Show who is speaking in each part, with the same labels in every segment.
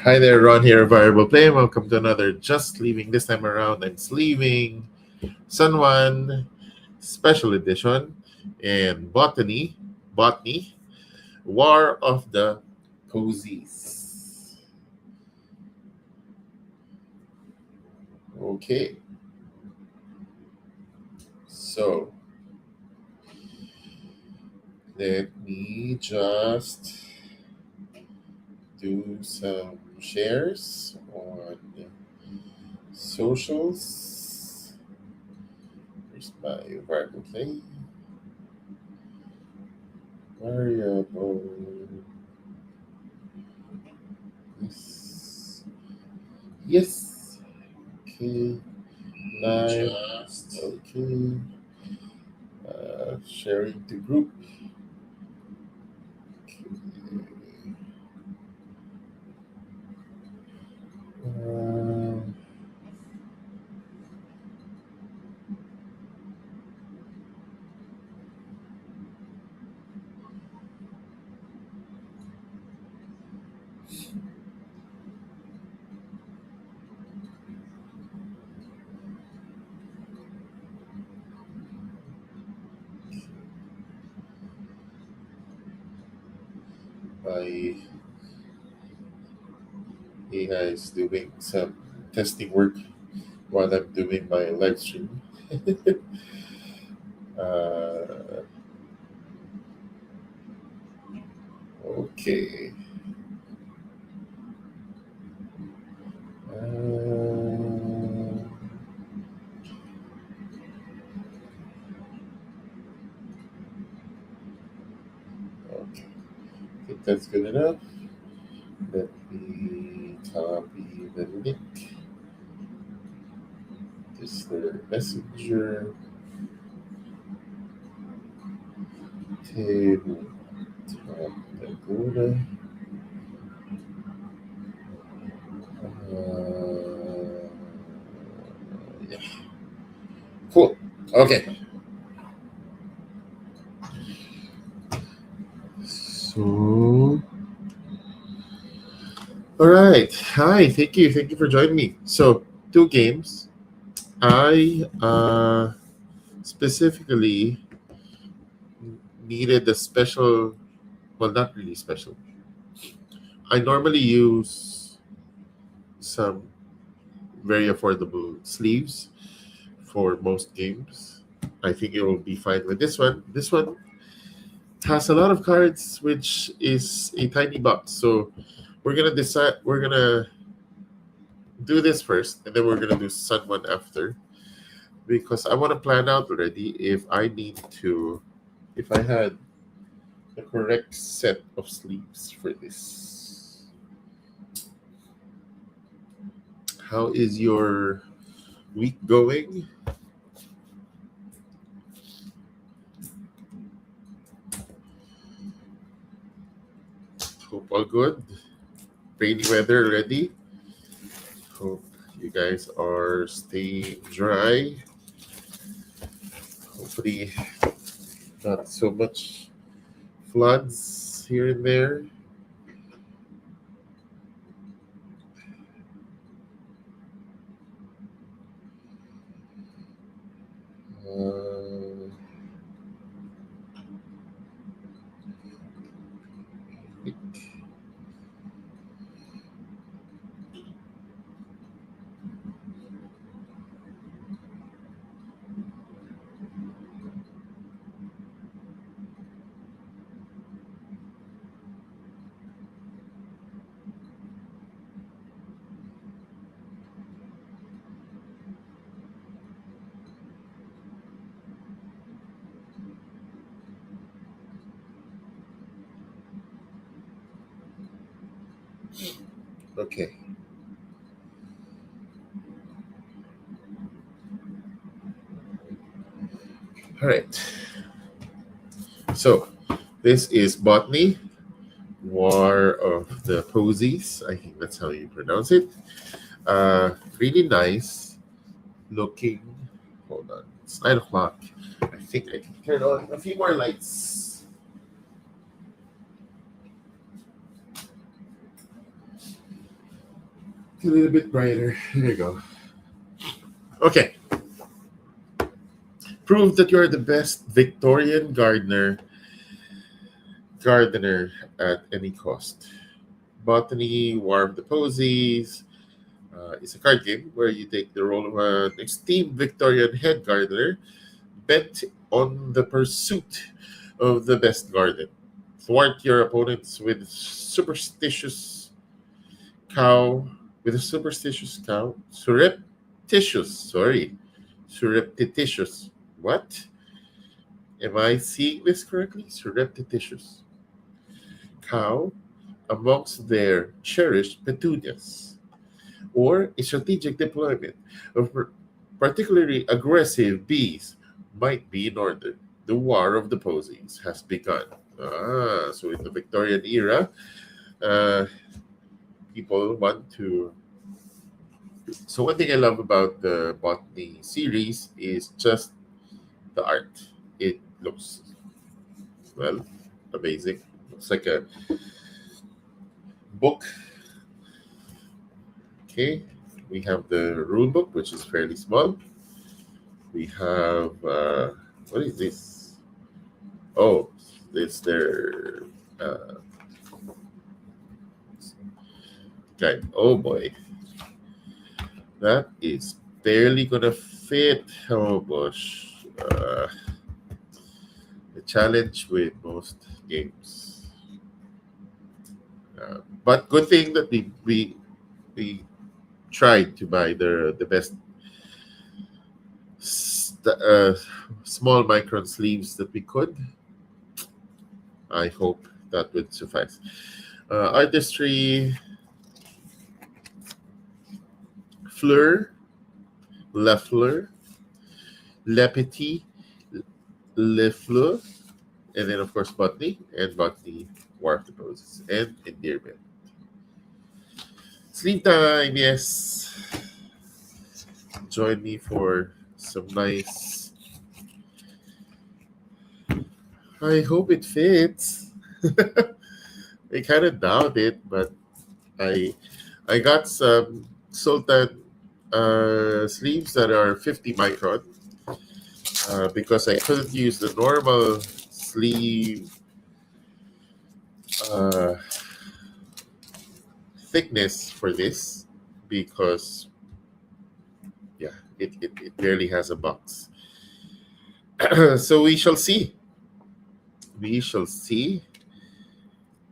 Speaker 1: Hi there, Ron here, Variable Play. Welcome to another Just Leaving. This time around, I'm sleeving San Juan Special Edition and Botany War of the Posies. Okay, so let me just do some shares on socials. Here's my Variable Play. Variable. Yes. Yes. Okay. Live. Okay. Sharing the group. Uh, my AI is doing some testing work while I'm doing my live stream. uh, okay. Uh, okay. I think that's good enough. Let me copy the link. This the messenger table. Top Dakota. Uh, yeah. Cool. Okay. So, all right. Hi. Thank you. Thank you for joining me. So, two games. I specifically needed a special. Well, not really special. I normally use some very affordable sleeves for most games. I think it will be fine with this one. This one has a lot of cards, which is a tiny box. So we're gonna decide. We're gonna do this first, and then we're gonna do Sun one after, because I want to plan out already if I need to, if I had the correct set of sleeves for this. How is your week going? Hope all good. Rainy weather already. Hope you guys are staying dry. Hopefully, not so much floods here and there. Uh, okay. All right. So this is Botany War of the Posies. I think that's how you pronounce it. Really nice looking. Hold on. It's 9 o'clock. I think I can turn on a few more lights. a little bit brighter. There you go. Okay. Prove that you're the best Victorian gardener at any cost. Botany War of the Posies is a card game where you take the role of an esteemed Victorian head gardener bent on the pursuit of the best garden. Thwart your opponents cow, with a superstitious cow, surreptitious. What? Am I seeing this correctly? Surreptitious cow amongst their cherished petunias, or a strategic deployment of particularly aggressive bees might be in order. The War of the Posies has begun. So in the Victorian era, uh, people want to. So one thing I love about the Botany series is just the art. It looks, well, amazing. Looks like a book. Okay, we have the rule book, which is fairly small. We have what is this? Oh, it's their uh, guide. Oh boy, that is barely gonna fit. Oh gosh, the challenge with most games. But good thing that we tried to buy the best small micron sleeves that we could. I hope that would suffice. Artistry, Fleur, La Fleur, Le Petit, Le Fleur, and then of course Botany and Botany War Poses and Endearment. Sleep time, yes. Join me for some nice. I hope it fits. I kind of doubt it, but I I got some Sultan sleeves that are 50 micron because I couldn't use the normal sleeve uh, thickness for this because yeah, it barely has a box. So we shall see. We shall see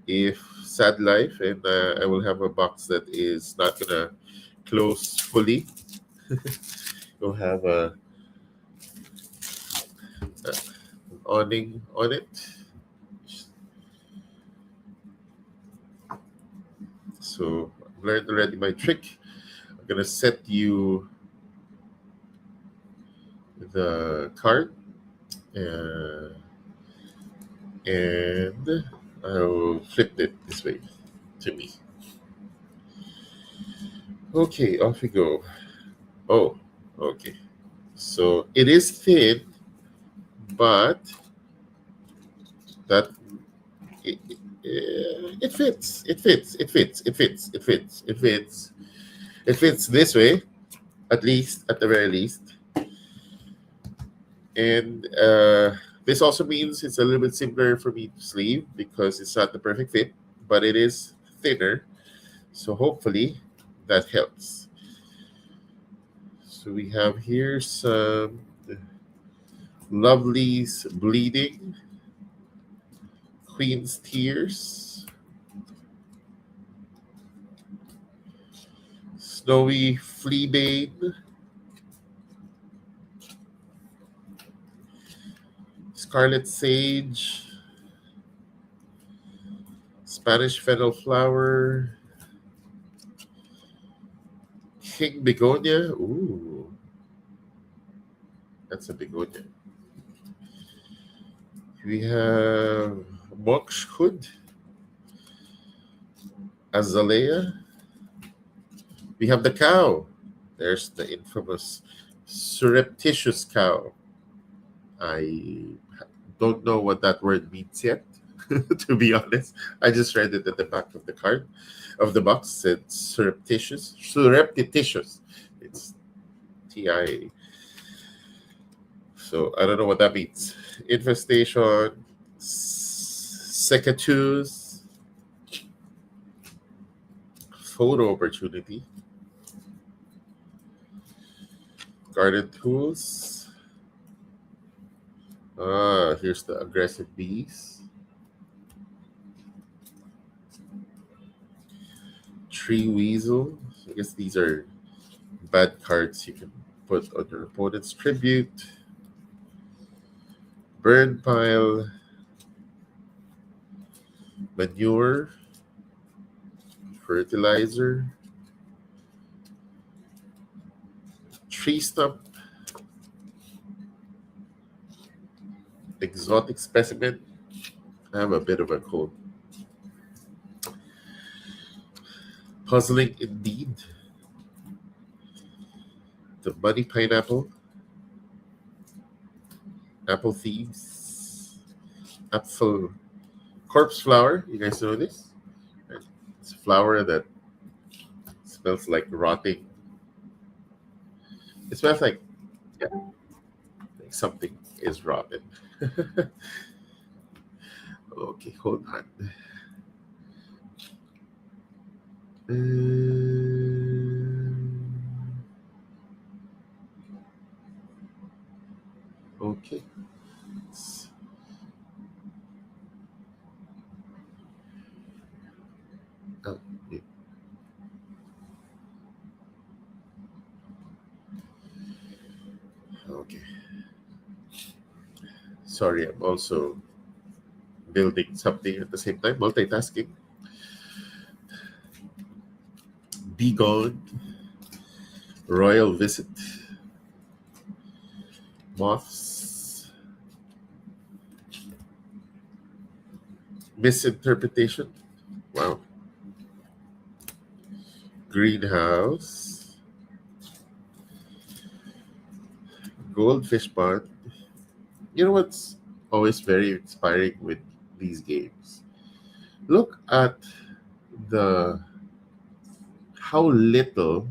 Speaker 1: if sad life and I will have a box that is not gonna close fully. You'll have a an awning on it. So I've learned already my trick. I'm gonna set you the card and I'll flip it this way to me. Okay, off we go. Oh, okay. So it is thin, but that it fits. It fits. It fits. It fits. It fits. It fits. It fits this way, at least, at the very least. And this also means it's a little bit simpler for me to sleeve because it's not the perfect fit, but it is thinner. So hopefully that helps. So we have here some Lovely's Bleeding, Queen's Tears, Snowy Fleabane, Scarlet Sage, Spanish Fennel Flower, King Begonia. Ooh, that's a begonia. We have Monk's Hood, Azalea. We have the cow. There's the infamous surreptitious cow. I don't know what that word means yet. To be honest, I just read it at the back of the card of the box. Said surreptitious. It's TI. So I don't know what that means. Infestation, secateurs, photo opportunity, garden tools. Ah, here's the aggressive bees. Tree weasel. I guess these are bad cards you can put on your opponent's tribute. Burn pile, manure, fertilizer, tree stump, exotic specimen. I have a bit of a cold. Puzzling indeed. The money pineapple, apple thieves, apple corpse flower. You guys know this? It's a flower that smells like rotting. It smells like, yeah, like something is rotten. Okay, hold on. Okay. Oh, yeah. Okay. Sorry, I'm also building something at the same time, multitasking. Be gone. Royal visit. Moths. Misinterpretation. Wow. Greenhouse. Goldfish pond. You know what's always very inspiring with these games? Look at the how little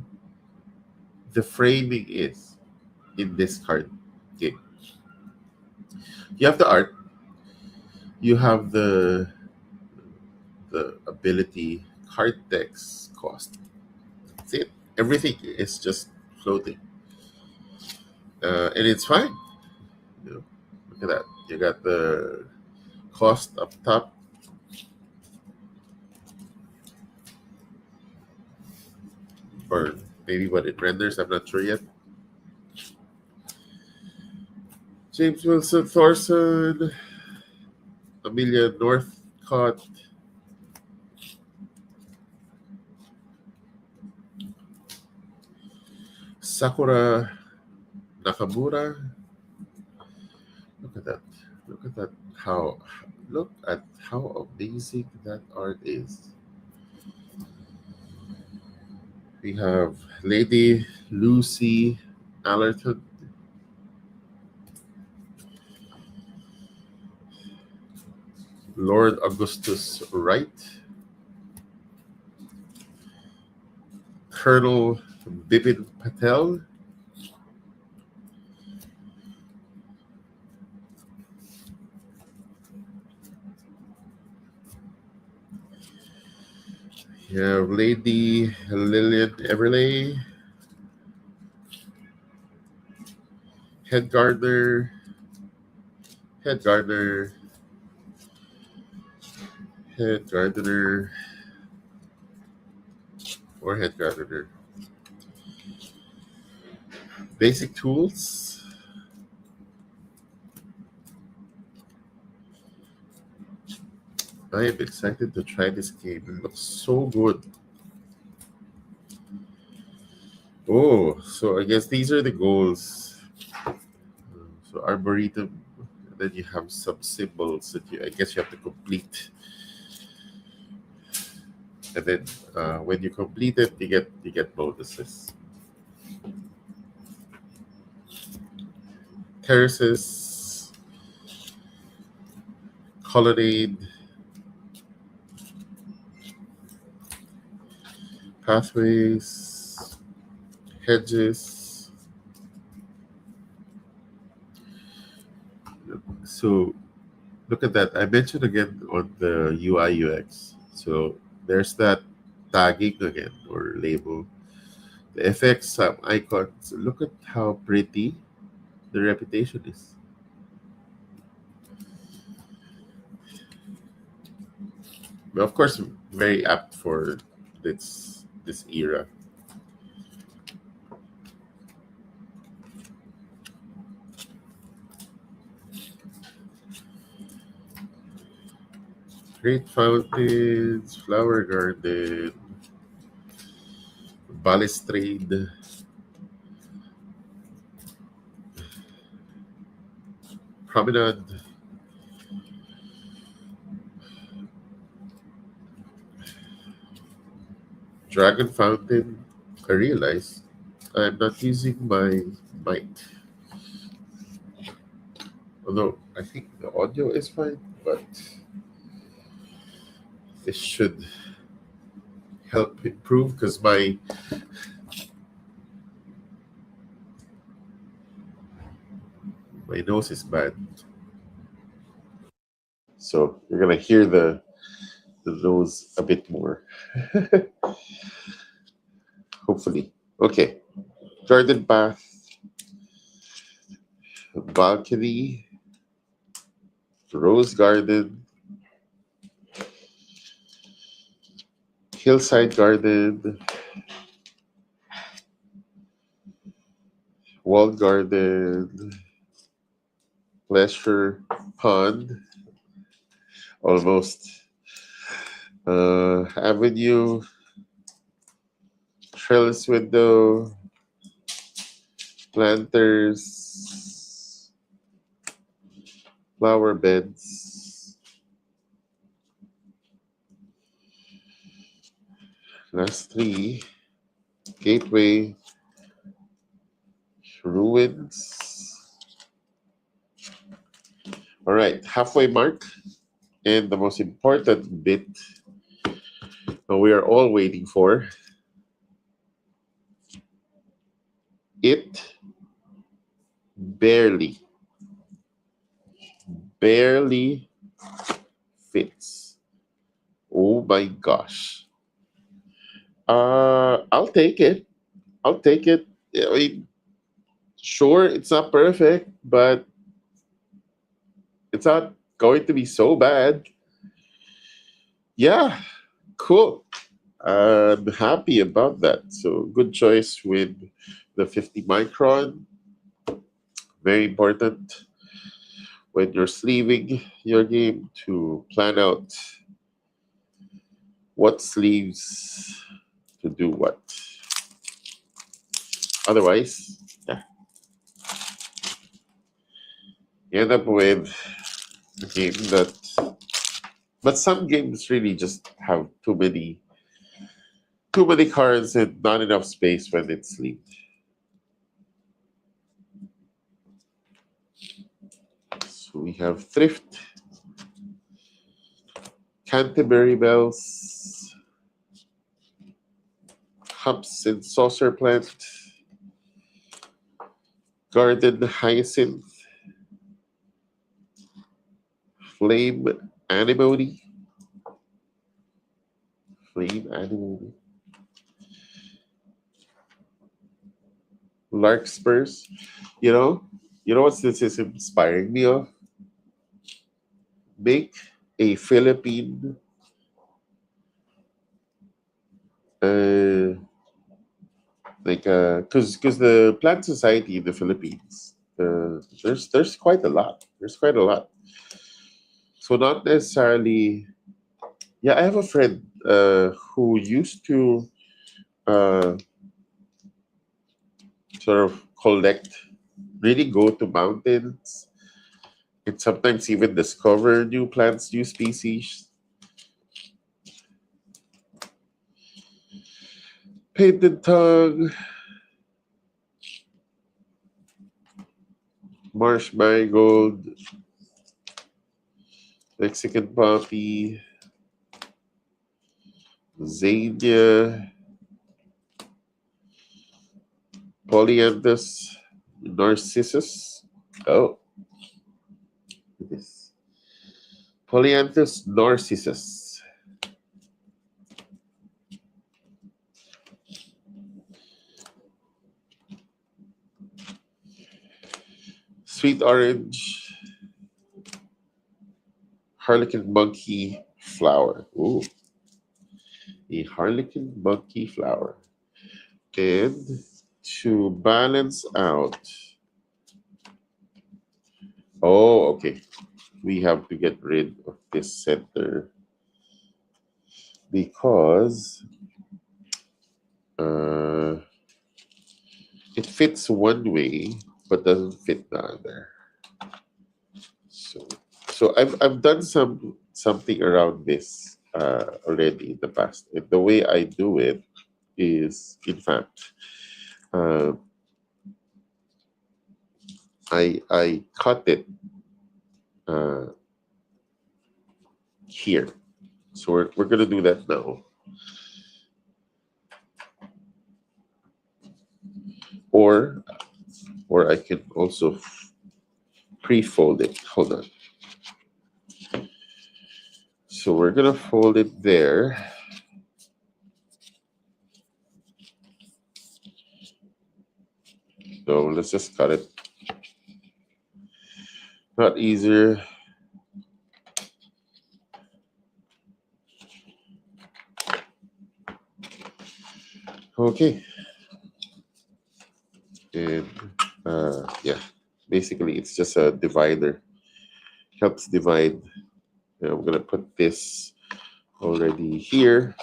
Speaker 1: the framing is in this card game. You have the art, you have the ability, card decks cost. That's it. Everything is just floating, and it's fine. You know, look at that. You got the cost up top, or maybe what it renders. I'm not sure yet. James Wilson Thorson, Amelia Northcott, Sakura Nakamura. Look at that. Look at that. How look at how amazing that art is. We have Lady Lucy Allerton, Lord Augustus Wright, Colonel Bipin Patel, you have Lady Lillian Everley, Head Gardener, Head Gardener, Head Gardener, or Head Gardener. Basic tools. I am excited to try this game. It looks so good. Oh, so I guess these are the goals. So Arboretum, and then you have some symbols that I guess you have to complete. And then when you complete it, you get bonuses. Terraces, colonnade, Pathways, hedges. So look at that. I mentioned again on the UI UX. So there's that tagging again or label. The FX icons. Look at how pretty the reputation is. But of course, very apt for this era. Great fountains, flower garden, balustrade, promenade, dragon fountain. I realize I'm not using my mic. Although I think the audio is fine, but this should help improve because my nose is bad. So you're gonna hear the nose a bit more. Hopefully. Okay. Garden path, balcony, rose garden, hillside garden, walled garden, pleasure pond, almost avenue, trellis window, planters, flower beds. Last three, gateway, ruins. All right, halfway mark. And the most important bit we are all waiting for. It barely fits. Oh my gosh. I'll take it. I'll take it. I mean, sure, it's not perfect, but it's not going to be so bad. Yeah, cool. I'm happy about that. So good choice with the 50 micron. Very important when you're sleeving your game to plan out what sleeves to do what. Otherwise, yeah, you end up with a game that. But some games really just have too many cards and not enough space when it's sleeved. So we have thrift, Canterbury bells, hops and saucer plant, garden hyacinth, flame anemone, larkspurs. You know what this is inspiring me of? Make a Philippine because the plant society in the Philippines, there's quite a lot. There's quite a lot. So not necessarily. Yeah, I have a friend who used to uh, sort of collect, really go to mountains, and sometimes even discover new plants, new species. Painted tongue, marsh marigold, Mexican poppy, Zania, Polyanthus narcissus. Oh, this Polyanthus narcissus. Sweet orange, harlequin monkey flower. Ooh, a harlequin monkey flower. And to balance out, oh, okay, we have to get rid of this center because it fits one way but doesn't fit the other. So I've done something around this already in the past. And the way I do it is, in fact, uh, I cut it uh, here. So we're gonna do that now. Or I can also pre-fold it. Hold on. So we're gonna fold it there. So let's just cut it. Not easier. Okay. And yeah, basically it's just a divider. Helps divide. And I'm gonna put this already here.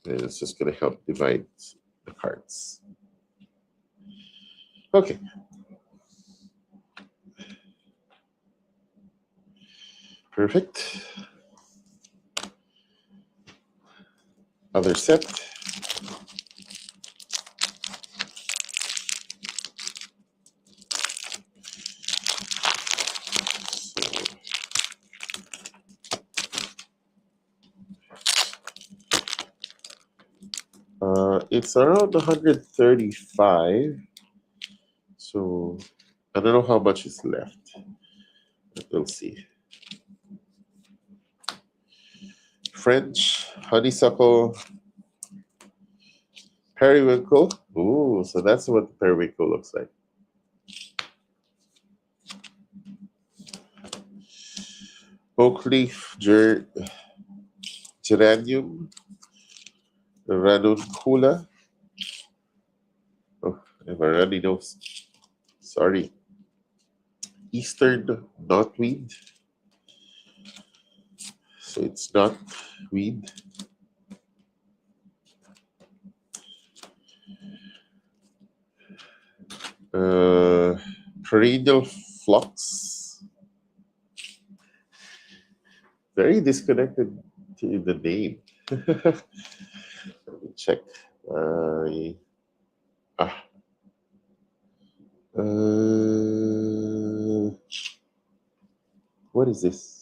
Speaker 1: And it's just gonna help divide the cards. Okay. Perfect. Other set. It's around 135. So I don't know how much is left. But we'll see. French, honeysuckle, periwinkle. Ooh, so that's what the periwinkle looks like. Oak leaf, geranium, ranuncula. Oh, I have a runny nose. Sorry. Eastern knotweed. So it's not weed. Perennial phlox. Very disconnected to the name. Let me check. What is this?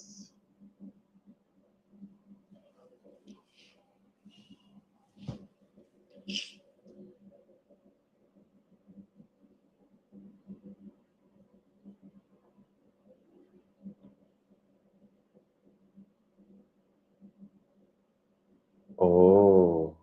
Speaker 1: Oh.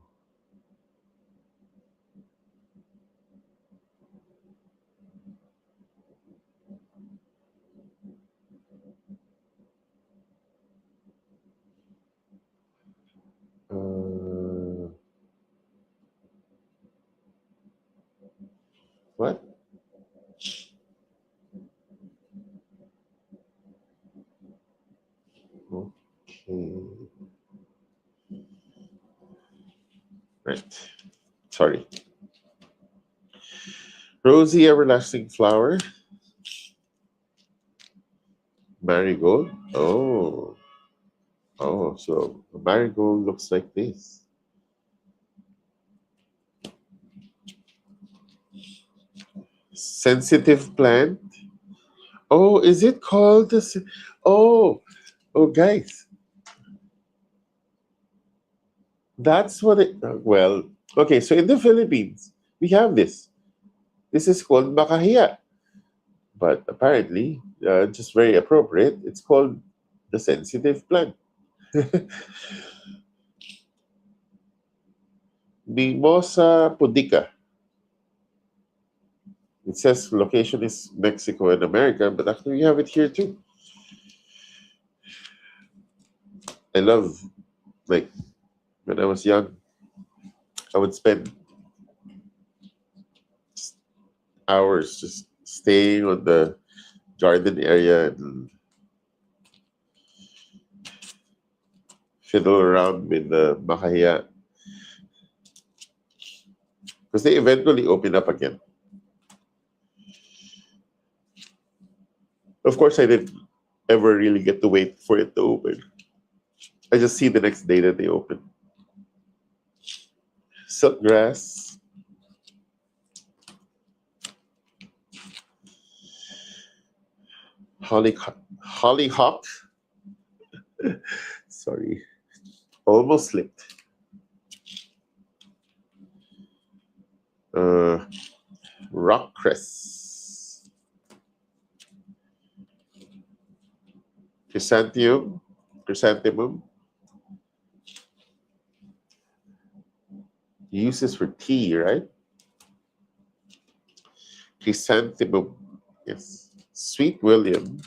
Speaker 1: What? Okay. Right. Sorry. Rosy everlasting flower. Marigold. Oh. Oh, so a marigold looks like this. Sensitive plant. Oh, is it called this? Oh, guys, that's what it. Well, okay. So in the Philippines, we have this. This is called makahiya, but apparently, just very appropriate. It's called the sensitive plant. Mimosa pudica. It says location is Mexico and America, but actually we have it here too. I love, like, when I was young, I would spend hours just staying on the garden area and fiddle around with the makahiya because they eventually open up again. Of course, I didn't ever really get to wait for it to open. I just see the next day that they open. Silkgrass, hollyhock. Sorry, almost slipped. Uh, rock cress, chrysanthemum. Uses for tea, right? Chrysanthemum, yes. Sweet William,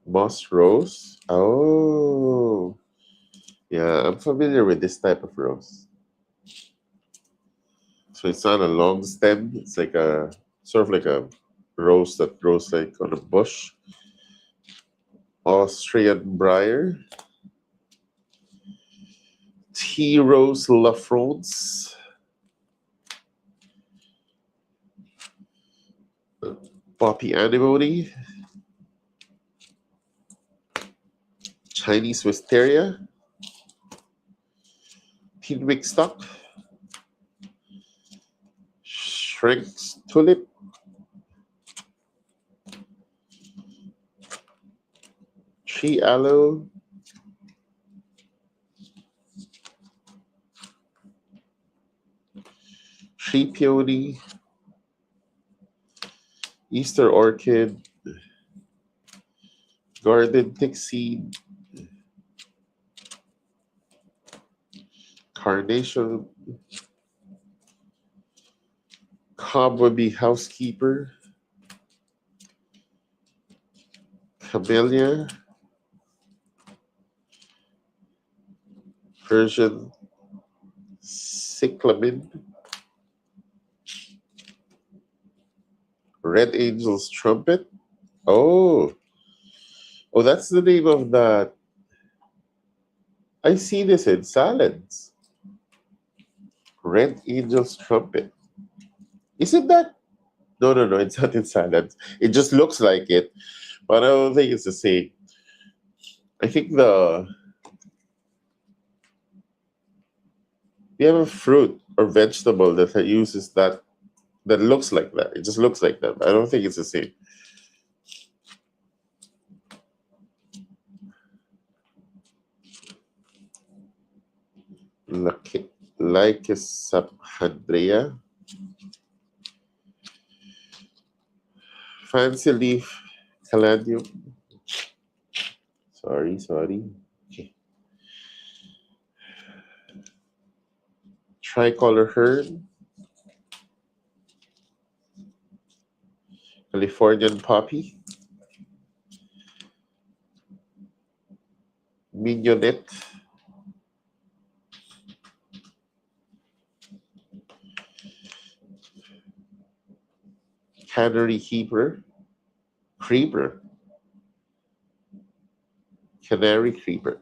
Speaker 1: moss rose. Oh, yeah, I'm familiar with this type of rose. So it's not a long stem. It's like a sort of like a rose that grows like on a bush. Austrian briar, tea rose La France, poppy anemone, Chinese wisteria, pinwick stock, shrinks tulip, tree aloe, tree peony, Easter orchid, garden thickseed, carnation, cobwebby housekeeper, camellia, Persian cyclamen, red angel's trumpet. Oh, oh, that's the name of that. I see this in salads. Red angel's trumpet. Isn't that? No, no, no. It's not in salads. It just looks like it, but I don't think it's the same. I think we have a fruit or vegetable that uses that looks like that. It just looks like that. I don't think it's the same. Lycosaphandrea. Fancy leaf caladium. Sorry, sorry. Okay. Tricolor herd. Californian poppy. Mignonette. Canary creeper, canary creeper,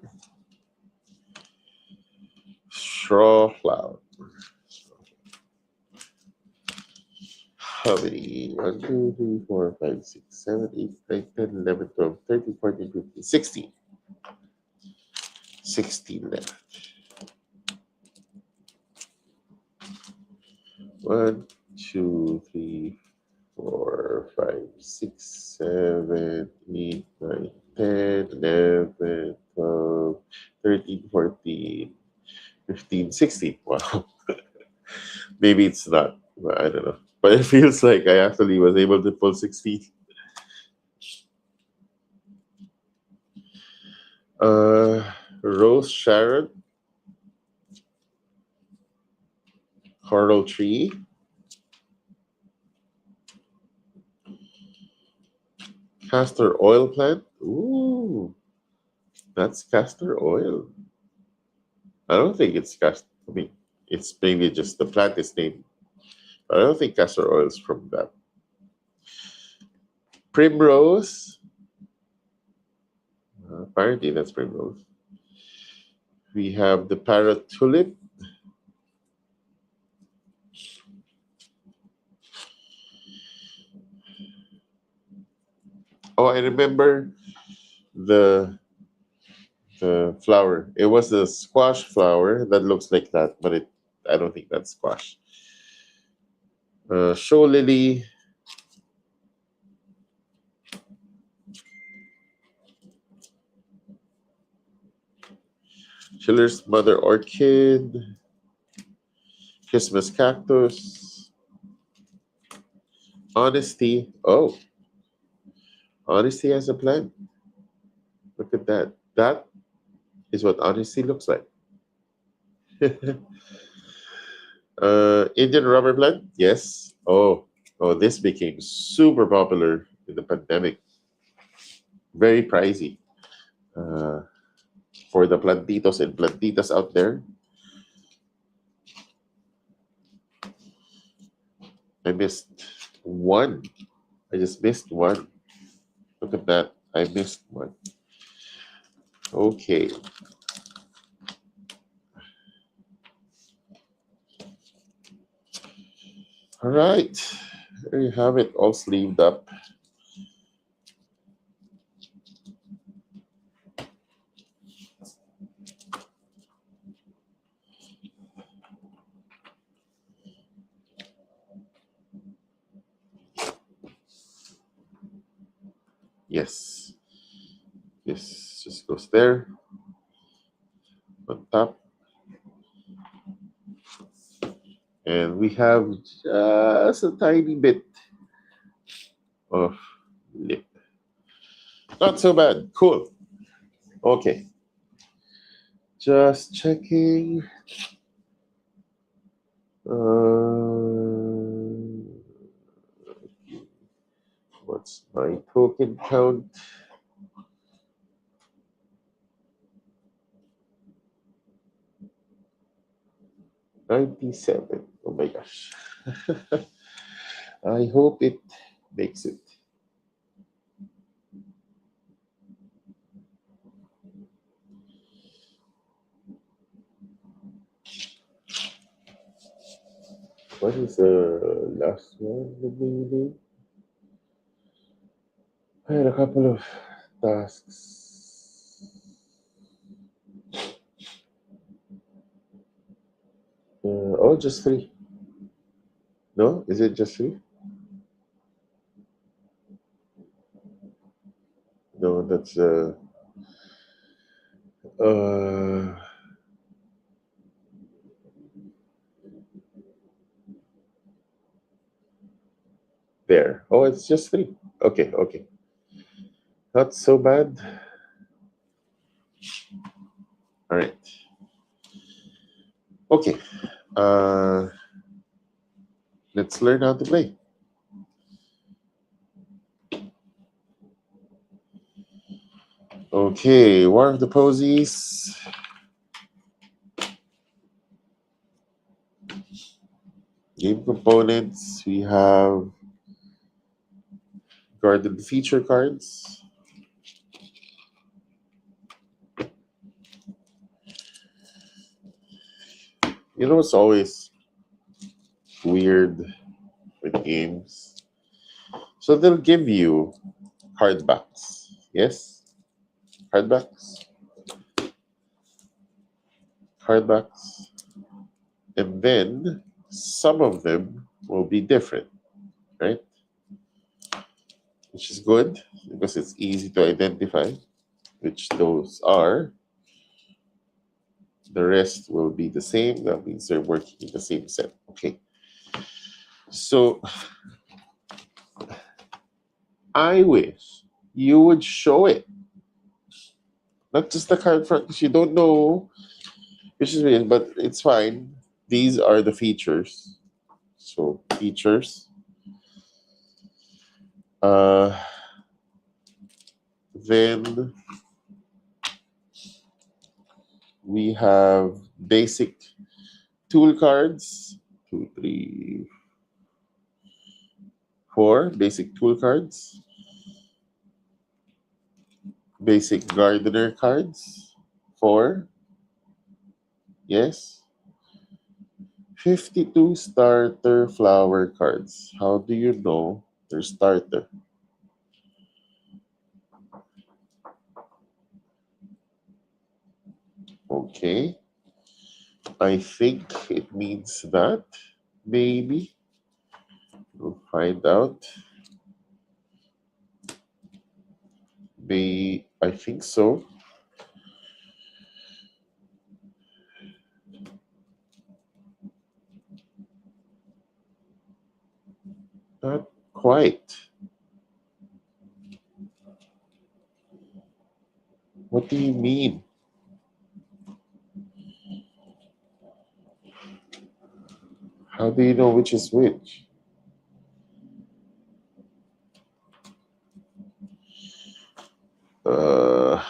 Speaker 1: straw flower. How many? 1, 2, 3, 4, 5, 6, 7, 8, 9, 10, 11, 12, 13, 14, 15, 16. 16 left. 1, 2, 3, 4, 5, 6, 7, 8, 9, 10, 11, 12, 13, 14, 15, 16. Wow. Maybe it's not. Well, I don't know. But it feels like I actually was able to pull 16. Uh, Rose Sharon, Coral Tree, castor oil plant. Ooh, that's castor oil. I don't think it's castor. I mean, it's maybe just the plant is named. But I don't think castor oil is from that. Primrose. Apparently, that's primrose. We have the parrot tulip. Oh, I remember the flower. It was a squash flower that looks like that, but I don't think that's squash. Show lily. Schiller's mother orchid. Christmas cactus. Honesty. Oh, honesty as a plant. Look at that. That is what honesty looks like. Indian rubber plant. Yes. Oh, this became super popular in the pandemic. Very pricey. Uh, for the plantitos and plantitas out there. I missed one. I just missed one. Look at that. I missed one. Okay. All right. There you have it, all sleeved up. Yes. This just goes there on top. And we have just a tiny bit of lip. Not so bad. Cool. Okay. Just checking. What's my token count? 97. Oh my gosh. I hope it makes it. What is the last one that we did? I had a couple of tasks. Oh, just 3. No, is it just 3? No, that's uh there. Oh, it's just 3. Okay, okay. Not so bad. All right. Okay. Let's learn how to play. Okay, War of the Posies. Game components. We have garden feature cards. You know, it's always weird with games. So they'll give you card backs. Yes? Card backs. Card backs. And then some of them will be different, right? Which is good because it's easy to identify which those are. The rest will be the same. That means they're working in the same set. Okay. So I wish you would show it. Not just the card front, because you don't know which is real, but it's fine. These are the features. So features. Then we have basic tool cards. 2, 3, 4 basic tool cards. Basic gardener cards. 4. Yes. 52 starter flower cards. How do you know they're starter? Okay. I think it means that. Maybe. We'll find out. I think so. Not quite. What do you mean? How do you know which is which? Uh,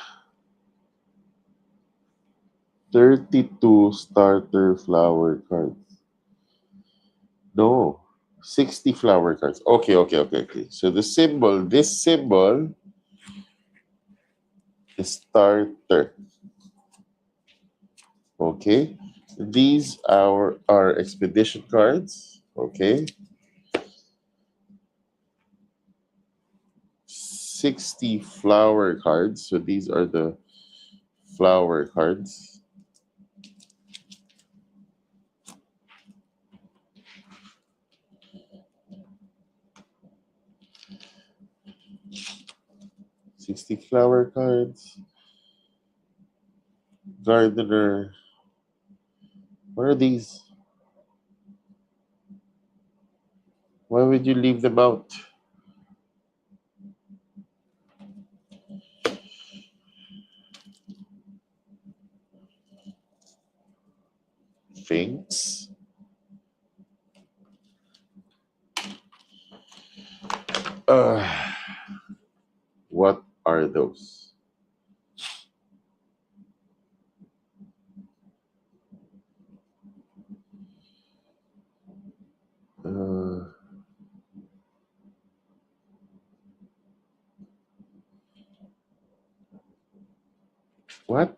Speaker 1: 32 starter flower cards. No, 60 flower cards. Okay. So this symbol is starter. Okay. These are expedition cards. Okay. 60 flower cards. So these are the flower cards. $60 cards. Gardener. What are these? Why would you leave them out? Things. What are those? Uh, what?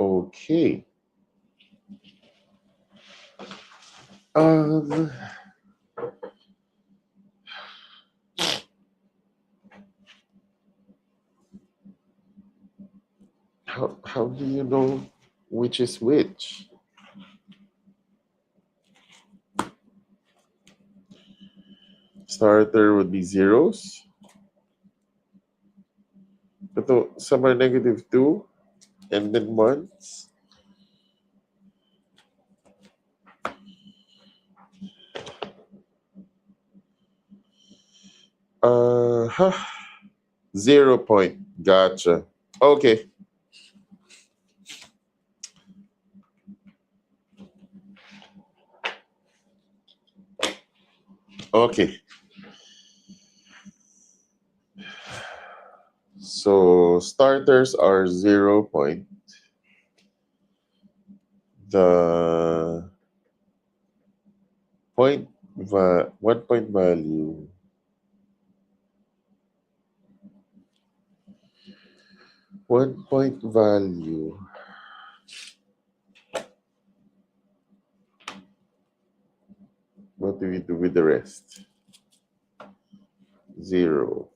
Speaker 1: Okay. Um, how do you know which is which? Starter would be zeros. But some are -2 and then ones. Huh. 0 point. Gotcha. Okay. Okay. So starters are 0 point. The 1 point value. 1 point value. What do we do with the rest? 0,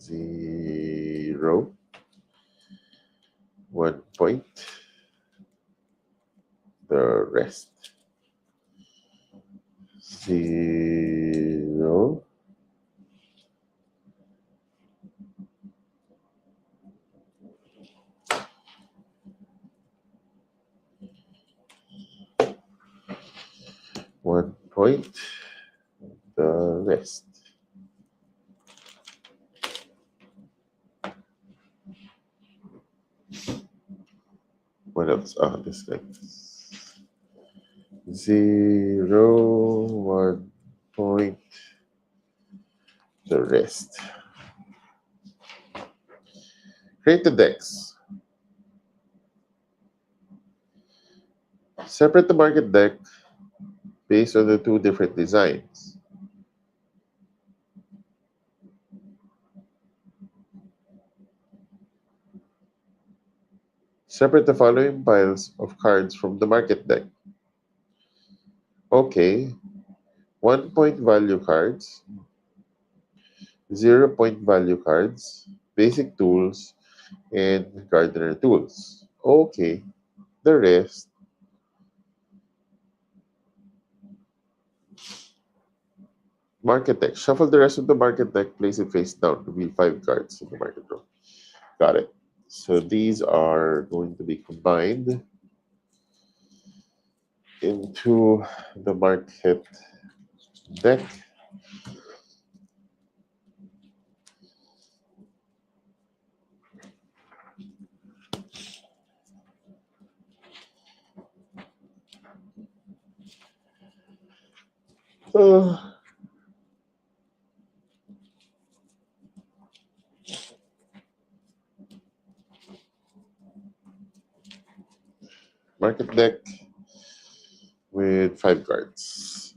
Speaker 1: 0, 1 point, the rest. 0, 1 point, the rest. What else? Oh, this guy. 0, 1 point, the rest. Create the decks. Separate the market deck based on the two different designs. Separate the following piles of cards from the market deck. Okay. 1 point value cards, 0 point value cards, basic tools, and gardener tools. Okay. The rest. Market deck. Shuffle the rest of the market deck, place it face down, reveal 5 cards in the market row. Got it. So these are going to be combined into the market deck. Market deck with 5 cards.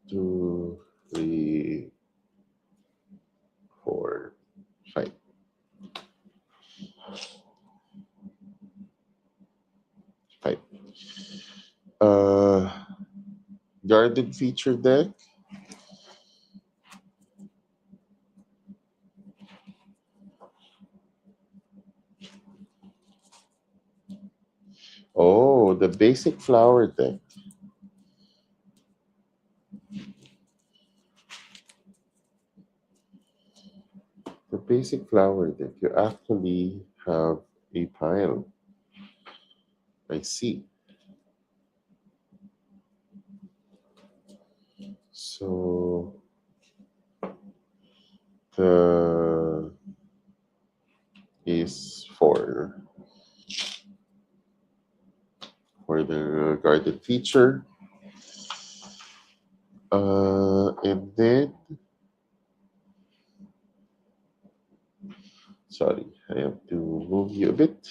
Speaker 1: 2, 3, 4, 5. 5. Garden feature deck. Oh, the basic flower deck. The basic flower deck. You actually have a pile. I see. So the is for the garden feature. And then, sorry, I have to move you a bit.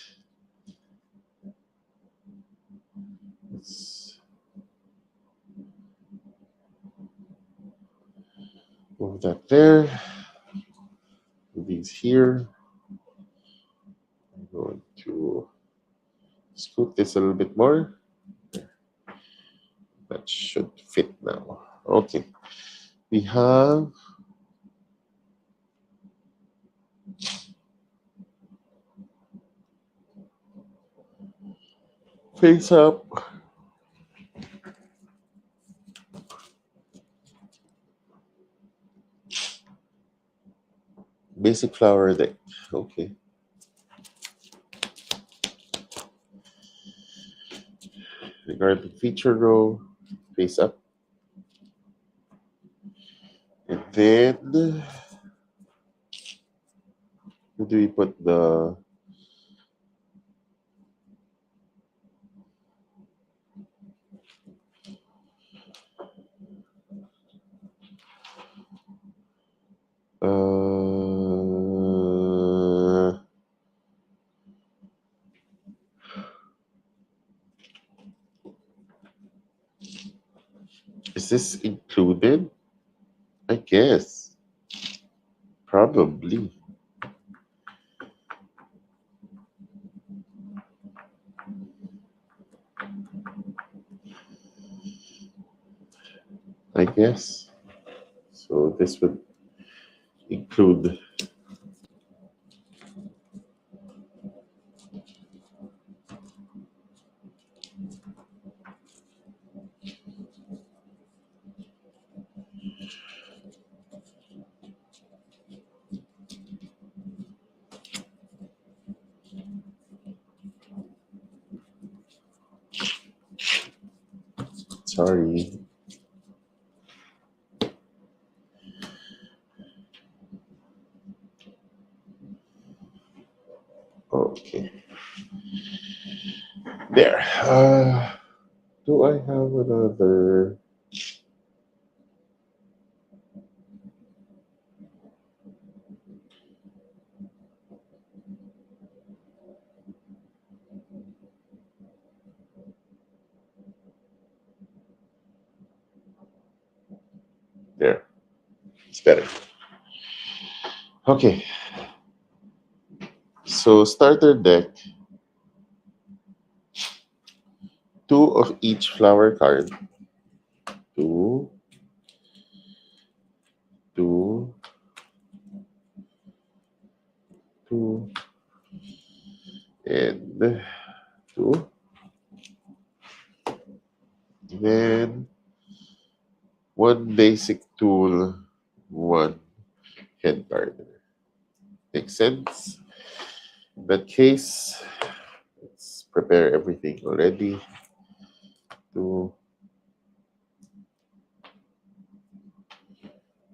Speaker 1: Let's move that there. Move these here. I'm going to scoot this a little bit more. That should fit now. Okay. We have face up. Basic flower deck. Okay. The garden feature row, face up. And then, where do we put the is this included? I guess. Probably. I guess. So this would include. Sorry. Okay. There. Do I have another? There. It's better. Okay. So starter deck, two of each flower card. Two, two, two, and two. Then one basic tool, one head gardener. Makes sense? In that case, let's prepare everything already. Two,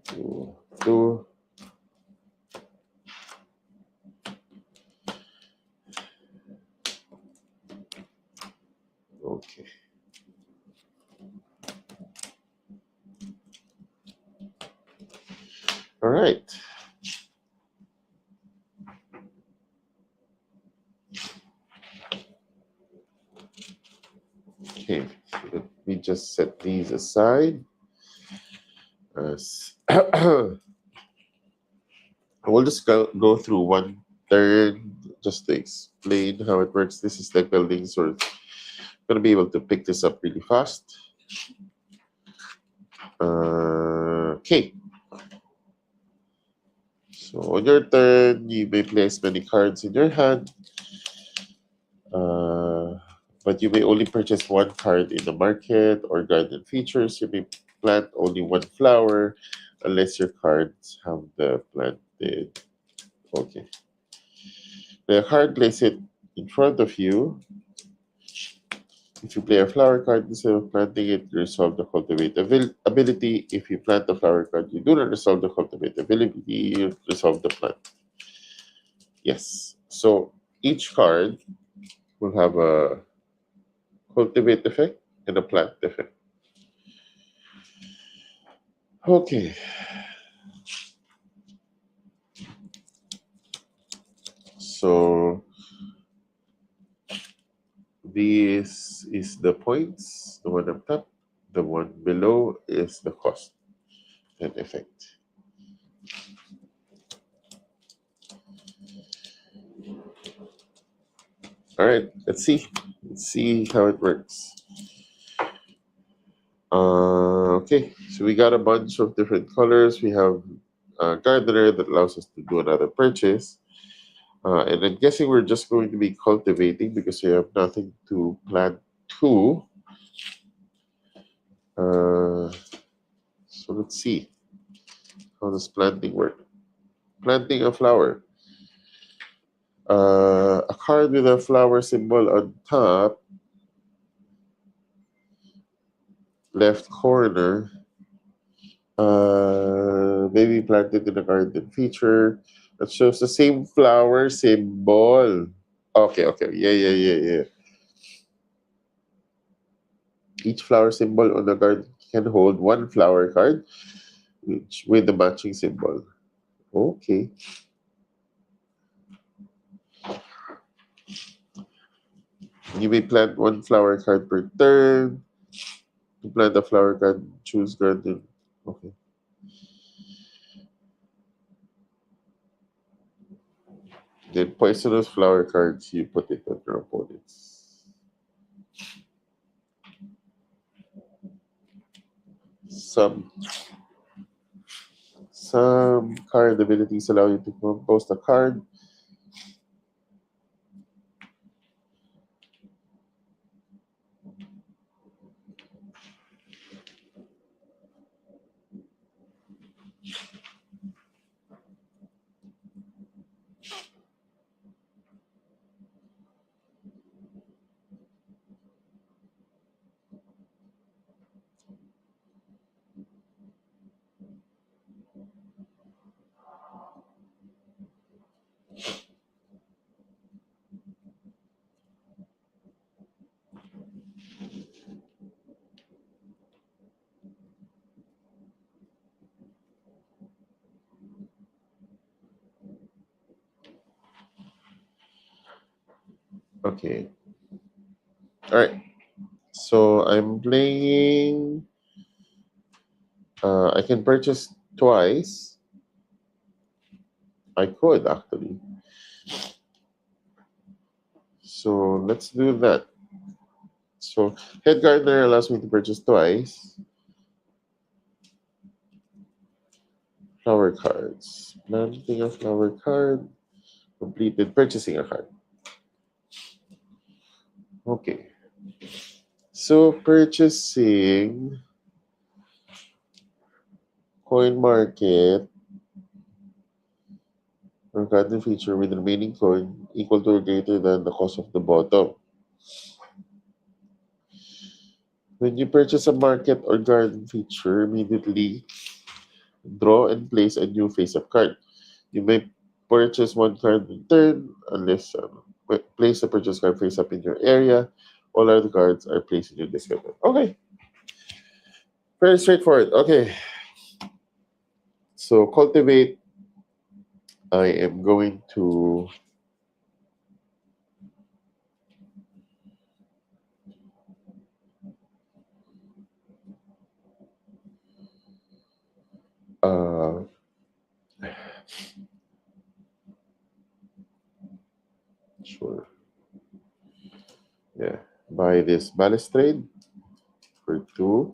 Speaker 1: two, two. Okay. All right. Okay. So let me just set these aside. I will just go through one turn just to explain how it works. This is deck building, so I'm going to be able to pick this up really fast. Okay. So on your turn, you may place many cards in your hand, but you may only purchase one card in the market or garden features. You may plant only one flower unless your cards have the planted. Okay. The card, place it in front of you. If you play a flower card instead of planting it, you resolve the cultivate ability. If you plant the flower card, you do not resolve the cultivate ability, you resolve the plant. Yes. So each card will have a cultivate effect and a plant effect. Okay. So this is the points, the one up top. The one below is the cost and effect. All right, let's see. Let's see how it works. Okay, so we got a bunch of different colors. We have a gardener that allows us to do another purchase. And I'm guessing we're just going to be cultivating because we have nothing to plant to. So let's see. How does planting work? Planting a flower. A card with a flower symbol on top, left corner. Maybe planted in a garden feature that shows the same flower symbol. Okay, okay. Yeah. Each flower symbol on the card can hold one flower card which with the matching symbol. Okay. You may plant one flower card per turn. To plant a flower card, choose garden. Okay. Then poisonous flower cards, you put it on your opponents. Some card abilities allow you to compose a card. Okay. All right. So I'm playing. I can purchase twice. I could actually. So let's do that. So Head Gardener allows me to purchase twice. Flower cards. Planting a flower card. Completed purchasing a card. Okay. So purchasing coin market or garden feature with remaining coin equal to or greater than the cost of the bottom. When you purchase a market or garden feature, immediately draw and place a new face-up card. You may purchase one card in turn unless place the purchase card face-up in your area. All other cards are placed in your discard. Okay, very straightforward. Okay, so cultivate. I am going to uh, sure, yeah, buy this balustrade for two.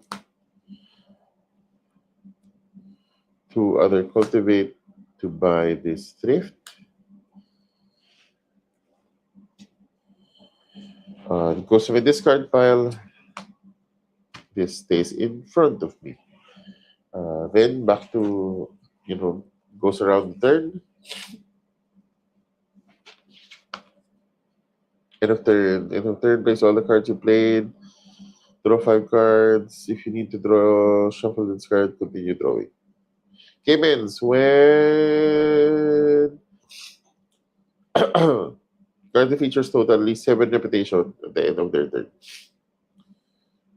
Speaker 1: Two other cultivate to buy this thrift. It goes to my discard pile. This stays in front of me. Then back to, goes around the turn. End of turn. End of turn, place all the cards you played. Draw five cards. If you need to draw, shuffle this card, continue drawing. Caymans, when card features total at least 7 reputation at the end of their turn.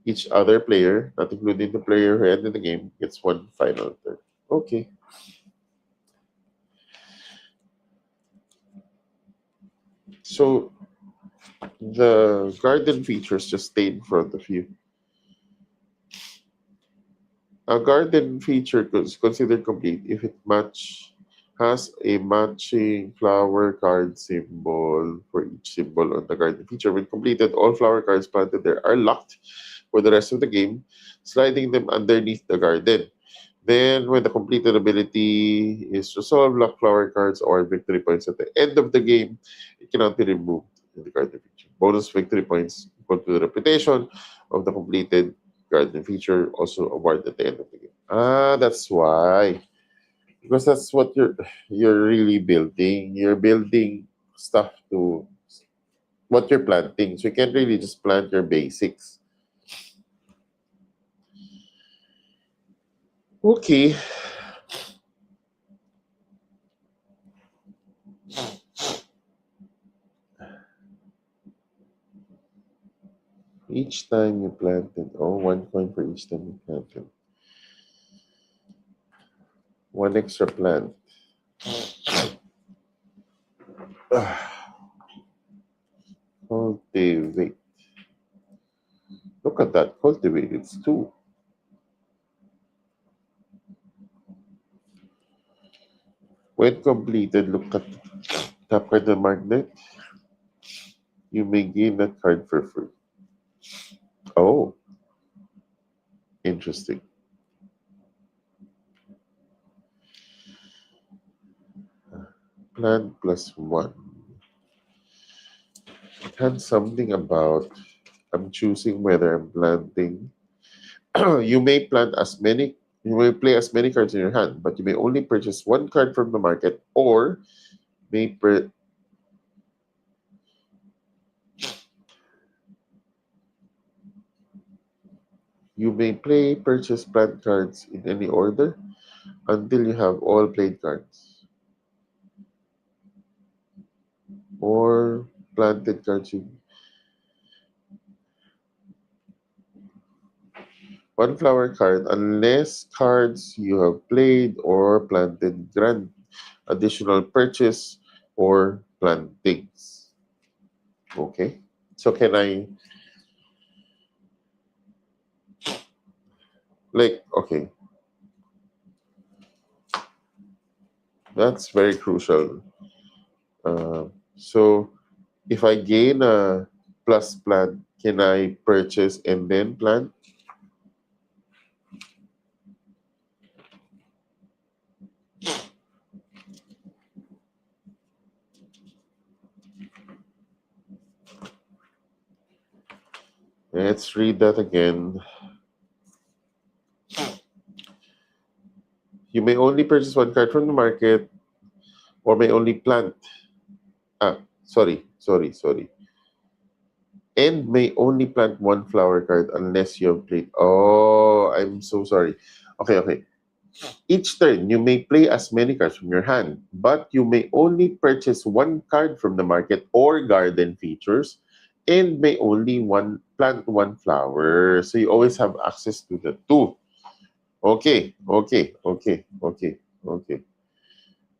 Speaker 1: Each other player, not including the player who ended the game, gets one final turn. Okay. So the garden features just stay in front of you. A garden feature is considered complete if it has a matching flower card symbol for each symbol on the garden feature. When completed, all flower cards planted there are locked for the rest of the game, sliding them underneath the garden. Then, when the completed ability is resolved, lock flower cards or victory points at the end of the game. It cannot be removed in the garden feature. Bonus victory points equal to the reputation of the completed garden feature, also awarded at the end of the game. Ah, that's why. Because that's what you're really building. You're building stuff to what you're planting. So you can't really just plant your basics. Okay. Each time you planted, oh, 1 coin for each time you planted. One extra plant. Cultivate. Look at that. Cultivate. It's two. When completed, look at top card the magnet. You may gain that card for free. Oh, interesting. Plant plus one. It had something about I'm choosing whether I'm planting. You may plant as many. You may play as many cards in your hand, but you may only purchase one card from the market, or may you may purchase plant cards in any order until you have all played cards, or planted cards. One flower card unless cards you have played or planted grant additional purchase or plantings. Okay. So can I okay, that's very crucial. So if I gain a plus plant, can I purchase and then plant? Let's read that again. You may only purchase one card from the market or may only plant. Sorry. And may only plant one flower card unless you have played. Oh, I'm so sorry. Okay. Each turn, you may play as many cards from your hand, but you may only purchase one card from the market or garden features and may only plant one flower. So you always have access to the two. Okay.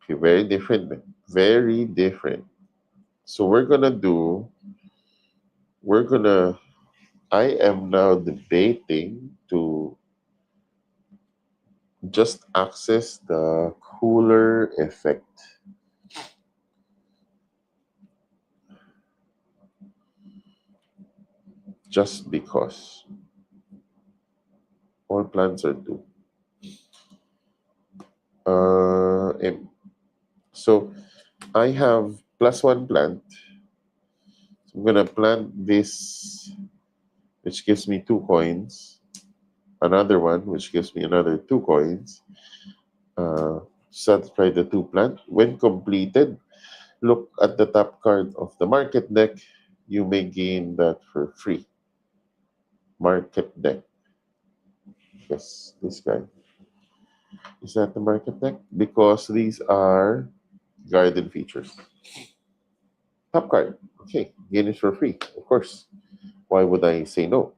Speaker 1: Very different. Very different. So I am now debating to just access the cooler effect. Just because all plants are two. So I have plus one plant. So I'm gonna plant this, which gives me 2 coins. Another one, which gives me another 2 coins. Satisfy the two plant. When completed, look at the top card of the market deck. You may gain that for free. Market deck. Yes, this guy. Is that the market deck? Because these are garden features. Top card. Okay, gain it for free. Of course. Why would I say no?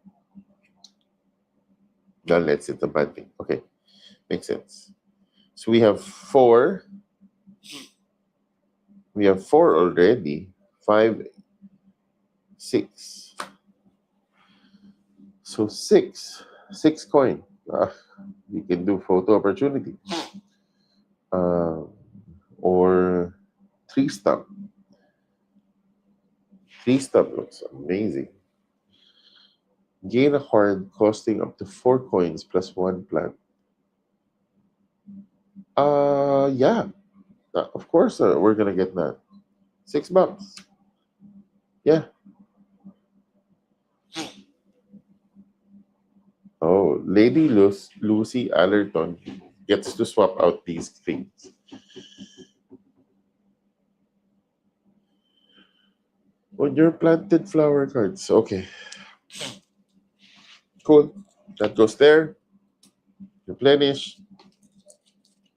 Speaker 1: Now let's hit the bad thing. Okay, makes sense. So we have four. We have four already. 5, 6. So 6 coin. You can do photo opportunity. Or 3 stamp. 3 stamp looks amazing. Gain a card costing up to 4 coins plus 1 plant. Yeah. Of course, we're gonna get that. $6. Yeah. Oh, Lady Lucy Allerton gets to swap out these things. On your planted flower cards. Okay. Cool. That goes there. Replenish.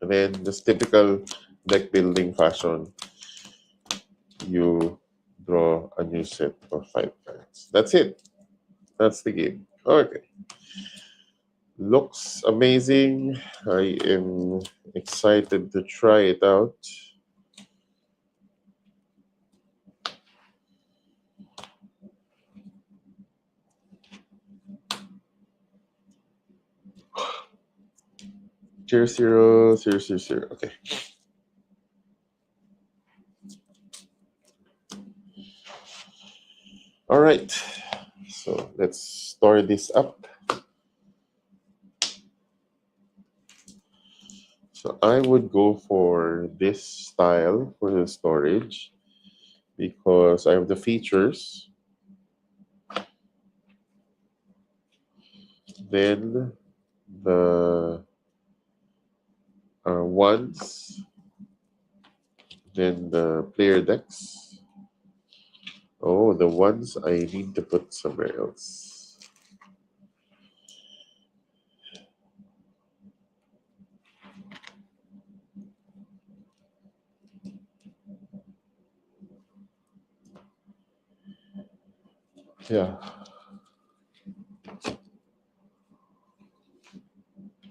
Speaker 1: And then this typical deck building fashion. You draw a new set of 5 cards. That's it. That's the game. Okay. Looks amazing. I am excited to try it out. Zero. Okay. All right. So let's store this up. So I would go for this style for the storage because I have the features. Then the ones, then the player decks. Oh, the ones I need to put somewhere else. Yeah.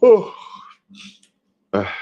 Speaker 1: Oh. Ah.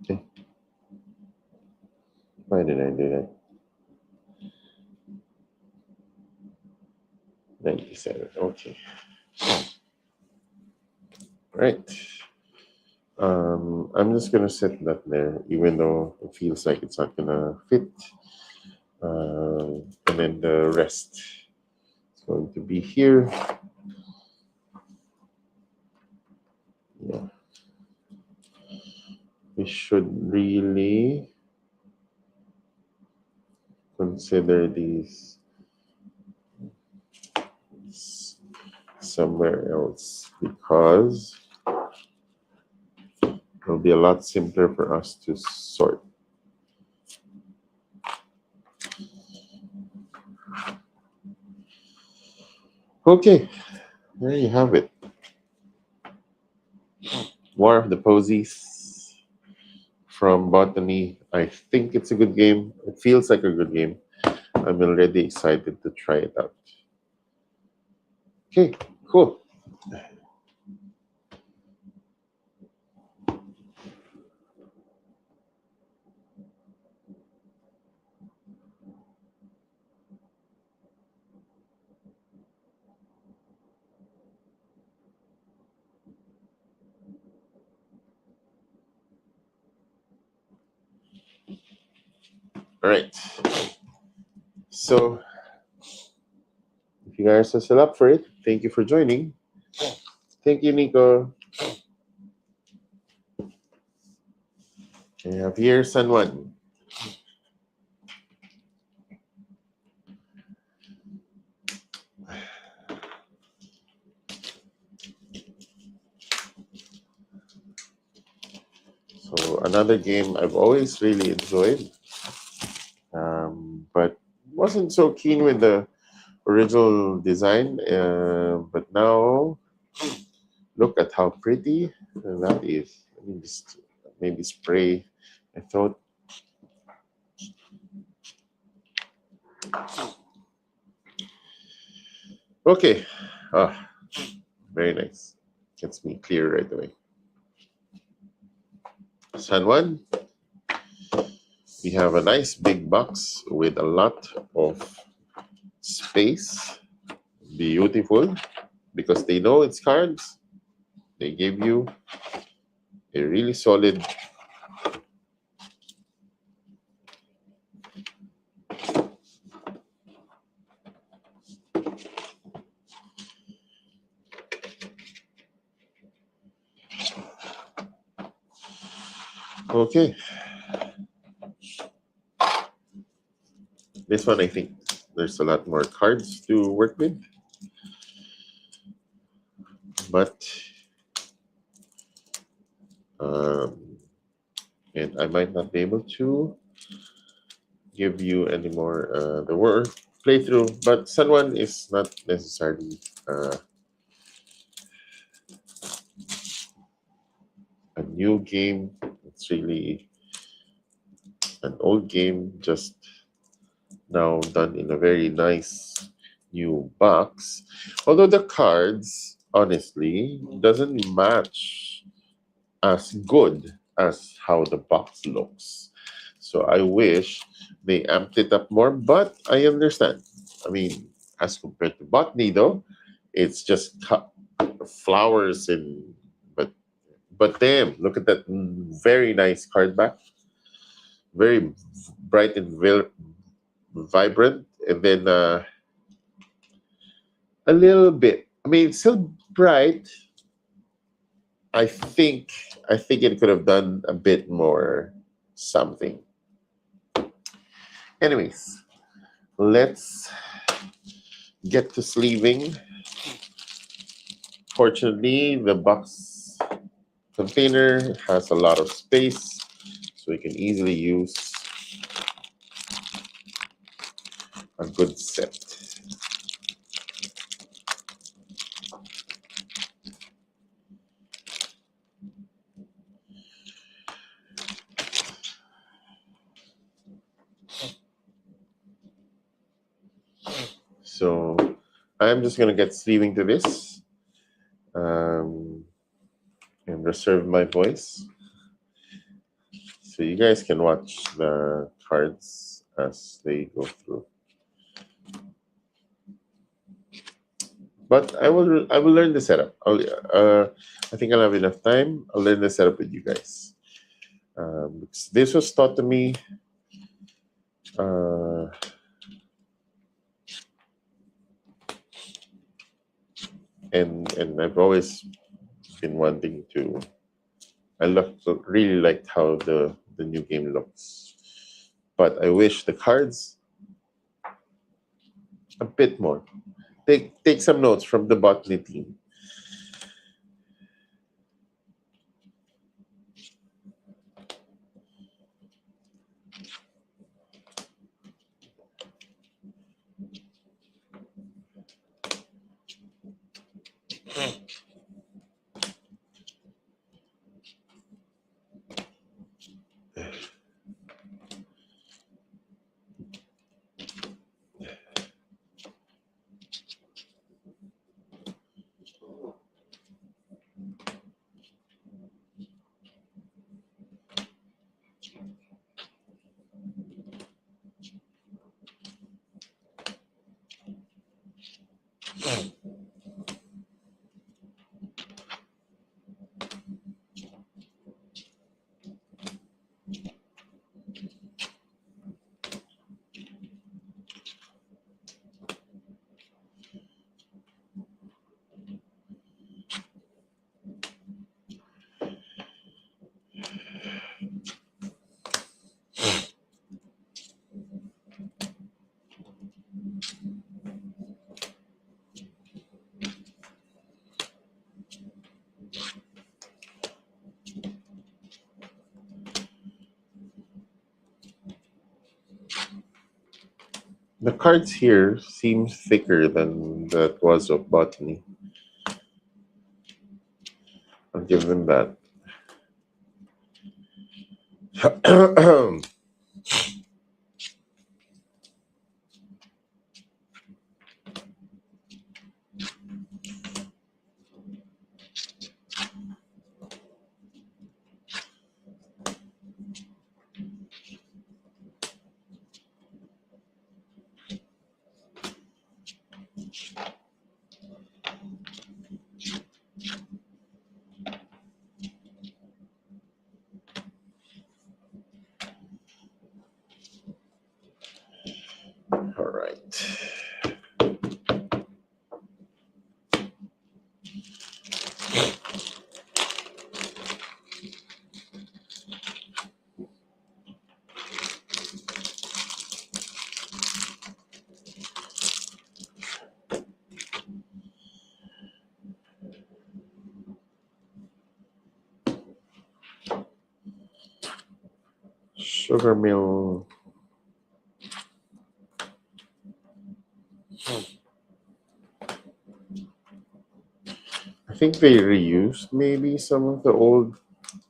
Speaker 1: Okay. Why did I do that? 97. Okay. Right. I'm just gonna set that there, even though it feels like it's not gonna fit. And then the rest is going to be here. Yeah. We should really consider these somewhere else because it'll be a lot simpler for us to sort. Okay, there you have it. War of the Posies from Botany. I think it's a good game. It feels like a good game. I'm already excited to try it out. Okay, cool. All right. So, if you guys are still up for it, thank you for joining. Thank you, Nico. I have here San Juan. So another game I've always really enjoyed, but wasn't so keen with the original design. But now, look at how pretty that is. Let me just maybe spray my throat. Okay. Ah, very nice. Gets me clear right away. San Juan, we have a nice big box with a lot of space. Beautiful, because they know it's cards. They give you a really solid Okay. This one, I think there's a lot more cards to work with. But um, and I might not be able to give you any more the word playthrough, but San Juan is not necessarily a new game. It's really an old game, just now done in a very nice new box. Although the cards, honestly, doesn't match as good as how the box looks. So I wish they amped it up more, but I understand. I mean, as compared to Botany, though, it's just flowers and but damn, look at that very nice card back, very bright and vibrant, and then a little bit. I mean, it's still bright. I think it could have done a bit more something. Anyways, let's get to sleeving. Fortunately, the box container has a lot of space, so we can easily use a good set. So I'm just gonna get sleeving to this and reserve my voice, so you guys can watch the cards as they go through. But I will learn the setup. I think I'll have enough time. I'll learn the setup with you guys. This was taught to me and I've always been wanting to. Really liked how the new game looks, but I wish the cards a bit more. Take some notes from the Botany team. The cards here seem thicker than that was of Botany. I'll give them that. All right. Sugar mill. I think they reused maybe some of the old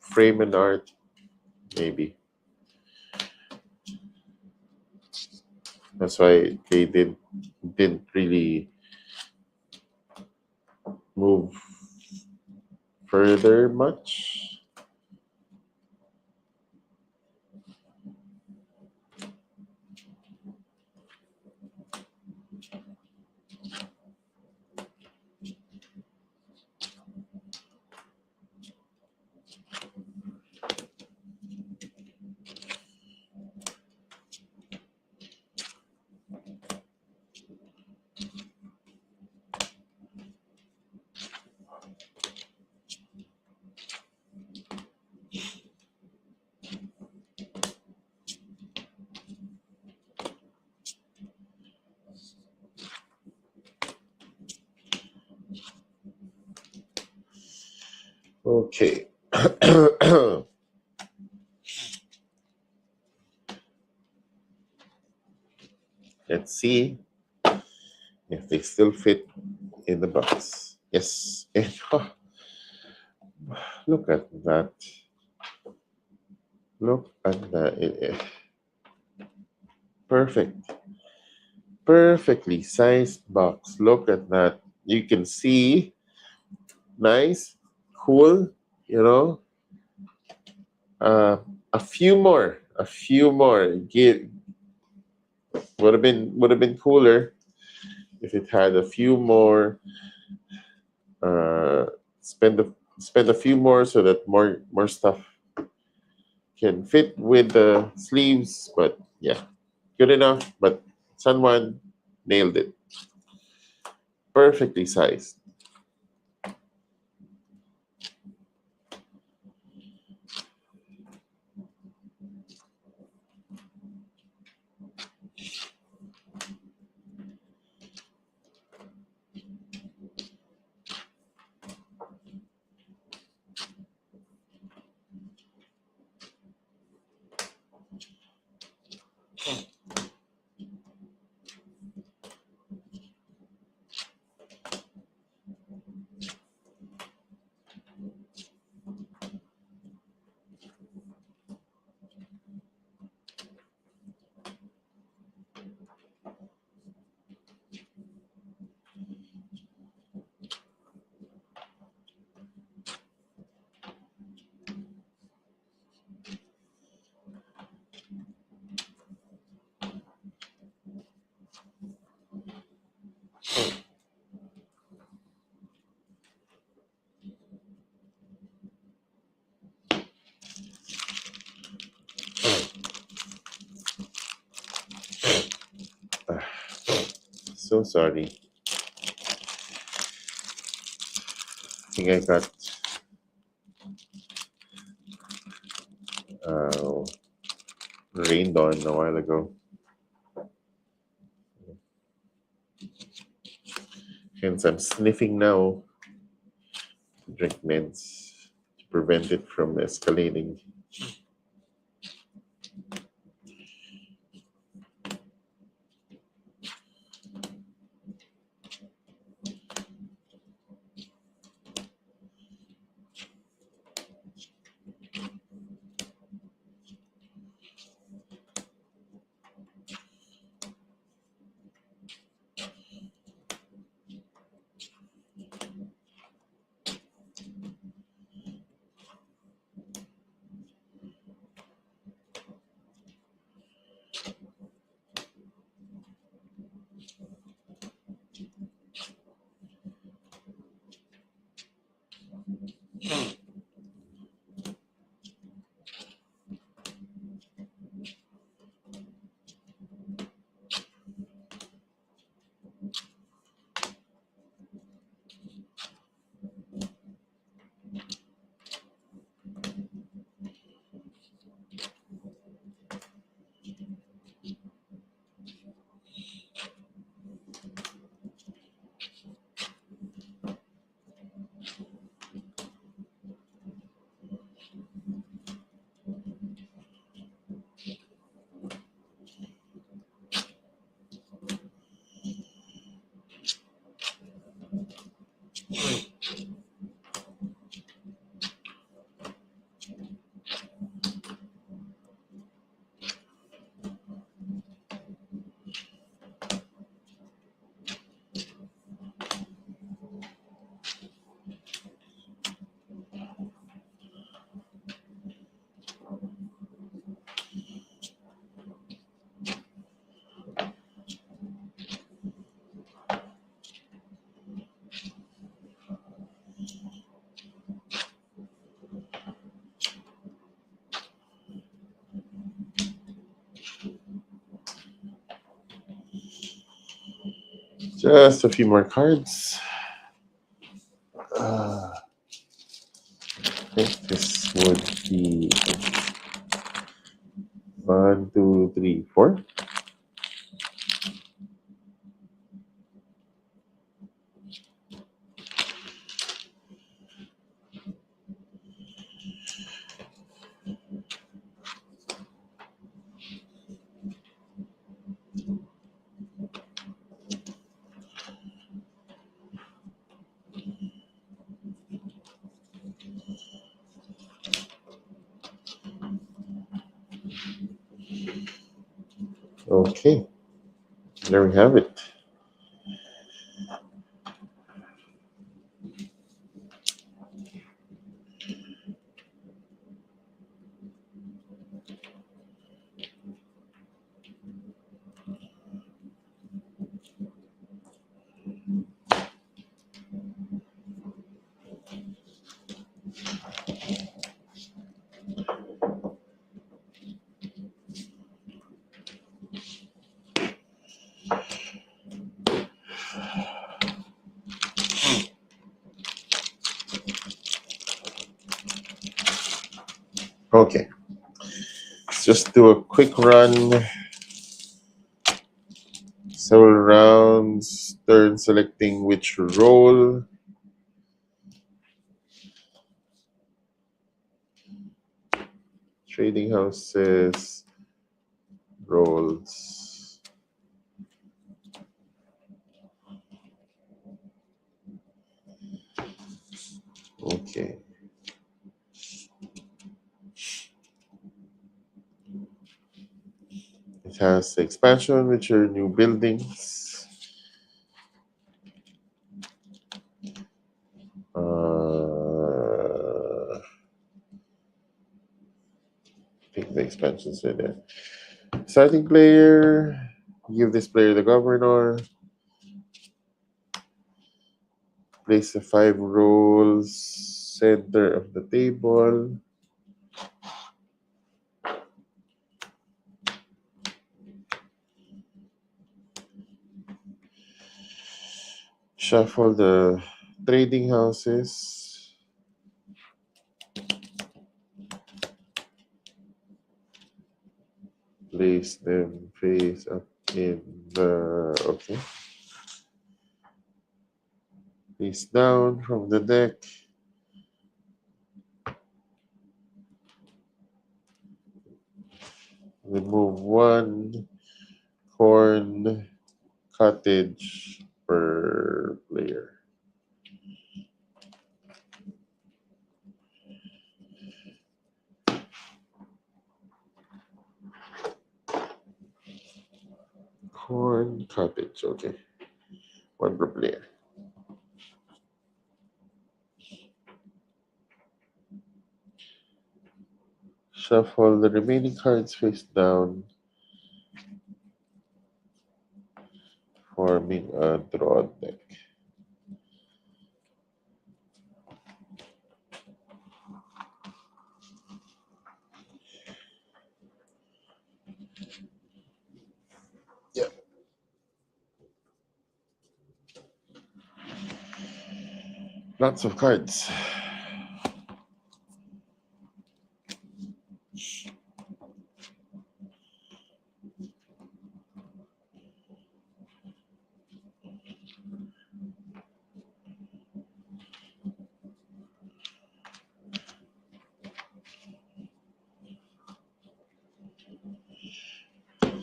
Speaker 1: frame and art. Maybe that's why they didn't really move further much. Okay. Let's see if they still fit in the box. Yes. And, look at that. Look at that. Perfect. Perfectly sized box. Look at that. You can see nice, cool, you know. Uh, a few more. Would have been cooler if it had a few more. Uh, spend a few more so that more stuff can fit with the sleeves. But yeah, good enough. But San Juan nailed it. Perfectly sized. Ah, so sorry. I think I got uh, rained on a while ago. Hence, I'm sniffing now to drink meds to prevent it from escalating. Just a few more cards. I think this would be 1, 2, 3, 4. Okay, there we have it. Okay, let's just do a quick run. Several rounds, turn selecting which role. Trading houses, roles. Okay. It has expansion, which are new buildings. I think the expansions are there. Starting player, give this player the governor. Place the 5 roles center of the table. Shuffle the trading houses. Place them face up in the okay. Face down from the deck. Remove 1 corn cottage per player. Corn cottage, okay. 1 per player. Shuffle the remaining cards face down, forming a draw deck. Yeah. Lots of cards.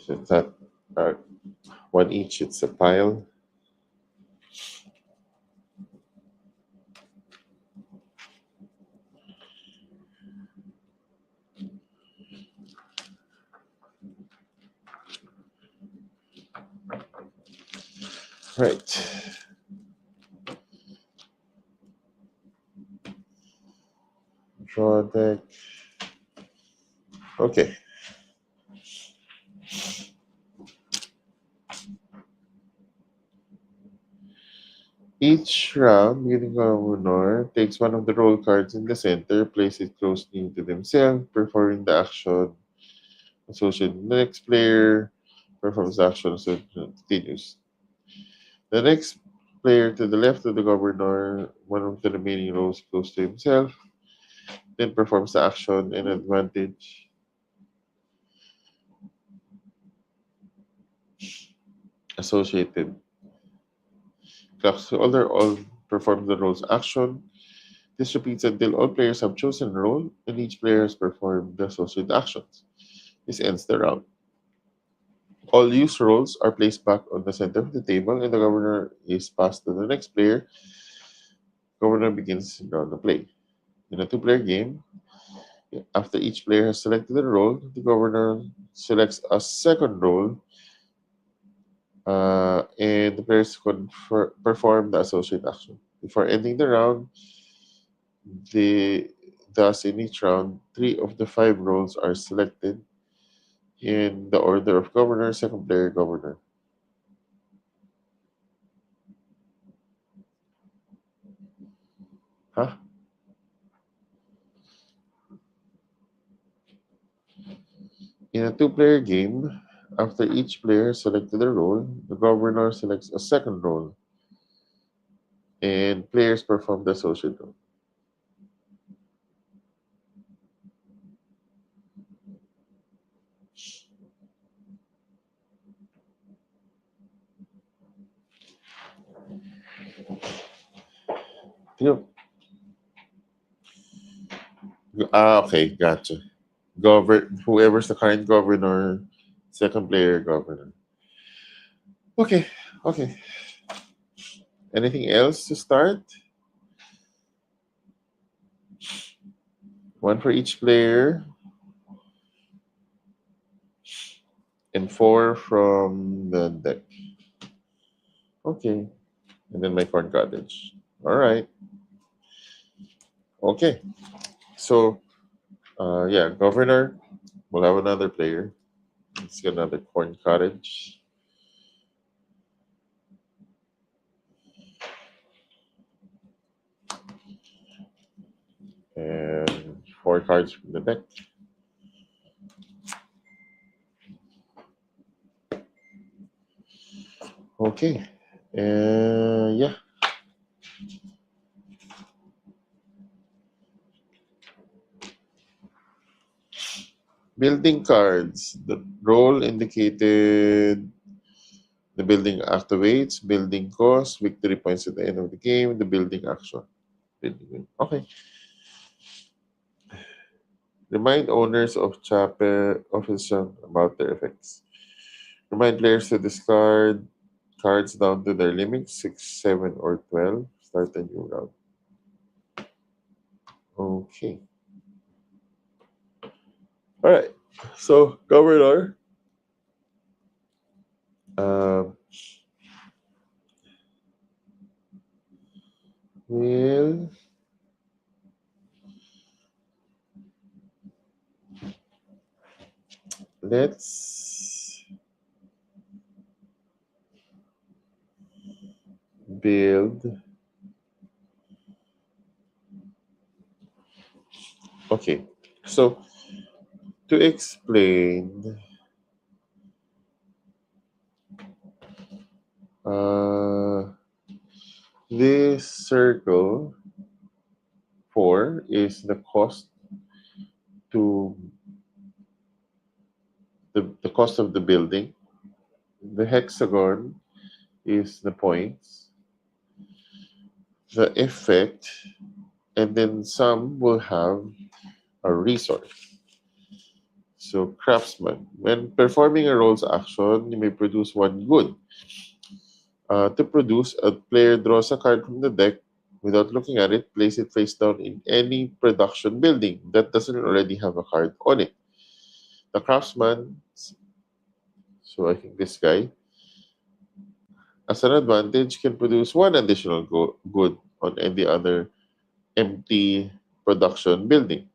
Speaker 1: So it's not 1 each, it's a pile. Right. Draw deck. Okay. Each round, giving governor takes one of the roll cards in the center, place it closely to themselves, performing the action associated with the next player, performs the action associated continues. The next player to the left of the governor, one of the remaining rows close to himself, then performs the action and advantage associated. Clocks holder all perform the role's action. This repeats until all players have chosen a role and each player has performed the associated actions. This ends the round. All used roles are placed back on the center of the table and the governor is passed to the next player. Governor begins round of play. In a two-player game, after each player has selected a role, the governor selects a second role and the players perform the associate action. Before ending the round, thus in each round, three of the five roles are selected in the order of governor, second player, governor. Huh? In a two-player game, after each player selected a role, the governor selects a second role, and players perform the associate role. You okay, gotcha. Whoever's the current governor, second player, governor. Okay, okay. Anything else to start? One for each player, and four from the deck. Okay, and then my corn cottage. All right. Okay. So, yeah, governor. We'll have another player. Let's get another corn cottage. And four cards from the deck. Okay. Yeah. Building cards. The role indicated the building activates, building cost, victory points at the end of the game, the building action. Okay. Remind owners of chapel official about their effects. Remind players to discard cards down to their limit 6, 7, or 12. Start a new round. Okay. All right. So, Governor, um, will let's build. Okay. So, to explain, uh, this circle 4 is the cost to the cost of the building. The hexagon is the points, the effect, and then some will have a resource. So, craftsman. When performing a role's action, you may produce one good. To produce, a player draws a card from the deck without looking at it, place it face down in any production building that doesn't already have a card on it. The craftsman, so I think this guy, as an advantage, can produce one additional good on any other empty production building.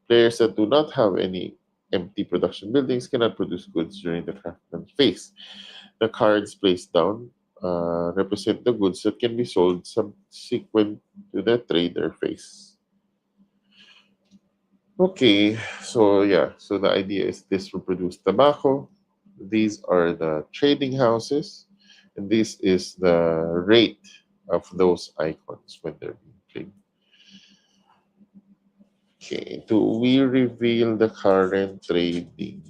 Speaker 1: Players that do not have any empty production buildings cannot produce goods during the craftsman phase. The cards placed down represent the goods that can be sold subsequent to the trader phase. Okay, so yeah, so the idea is this will produce tobacco. These are the trading houses. And this is the rate of those icons when they're being played. Okay, do we reveal the current trading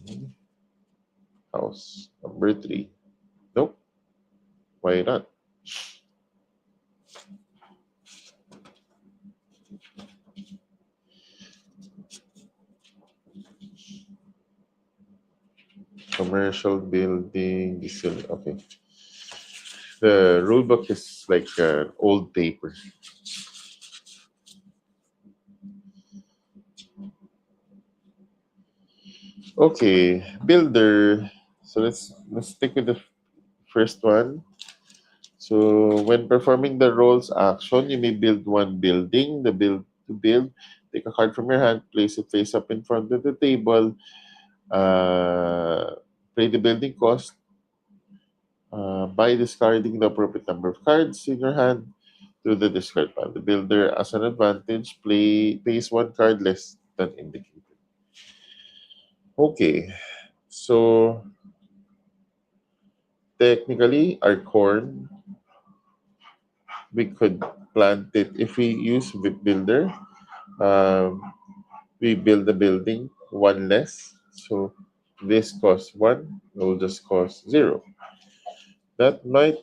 Speaker 1: house? Number three. Nope. Why not? Commercial building. Okay. The rule book is like old paper. Okay, builder. So let's stick with the first one. So when performing the roles action, you may build one building. The build to build, take a card from your hand, place it face up in front of the table. Play the building cost by discarding the appropriate number of cards in your hand to the discard pile. The builder, as an advantage, pays one card less than indicated. Okay, so technically, our corn, we could plant it if we use builder. Um, we build the building one less. So this costs one, it will just cost zero. That might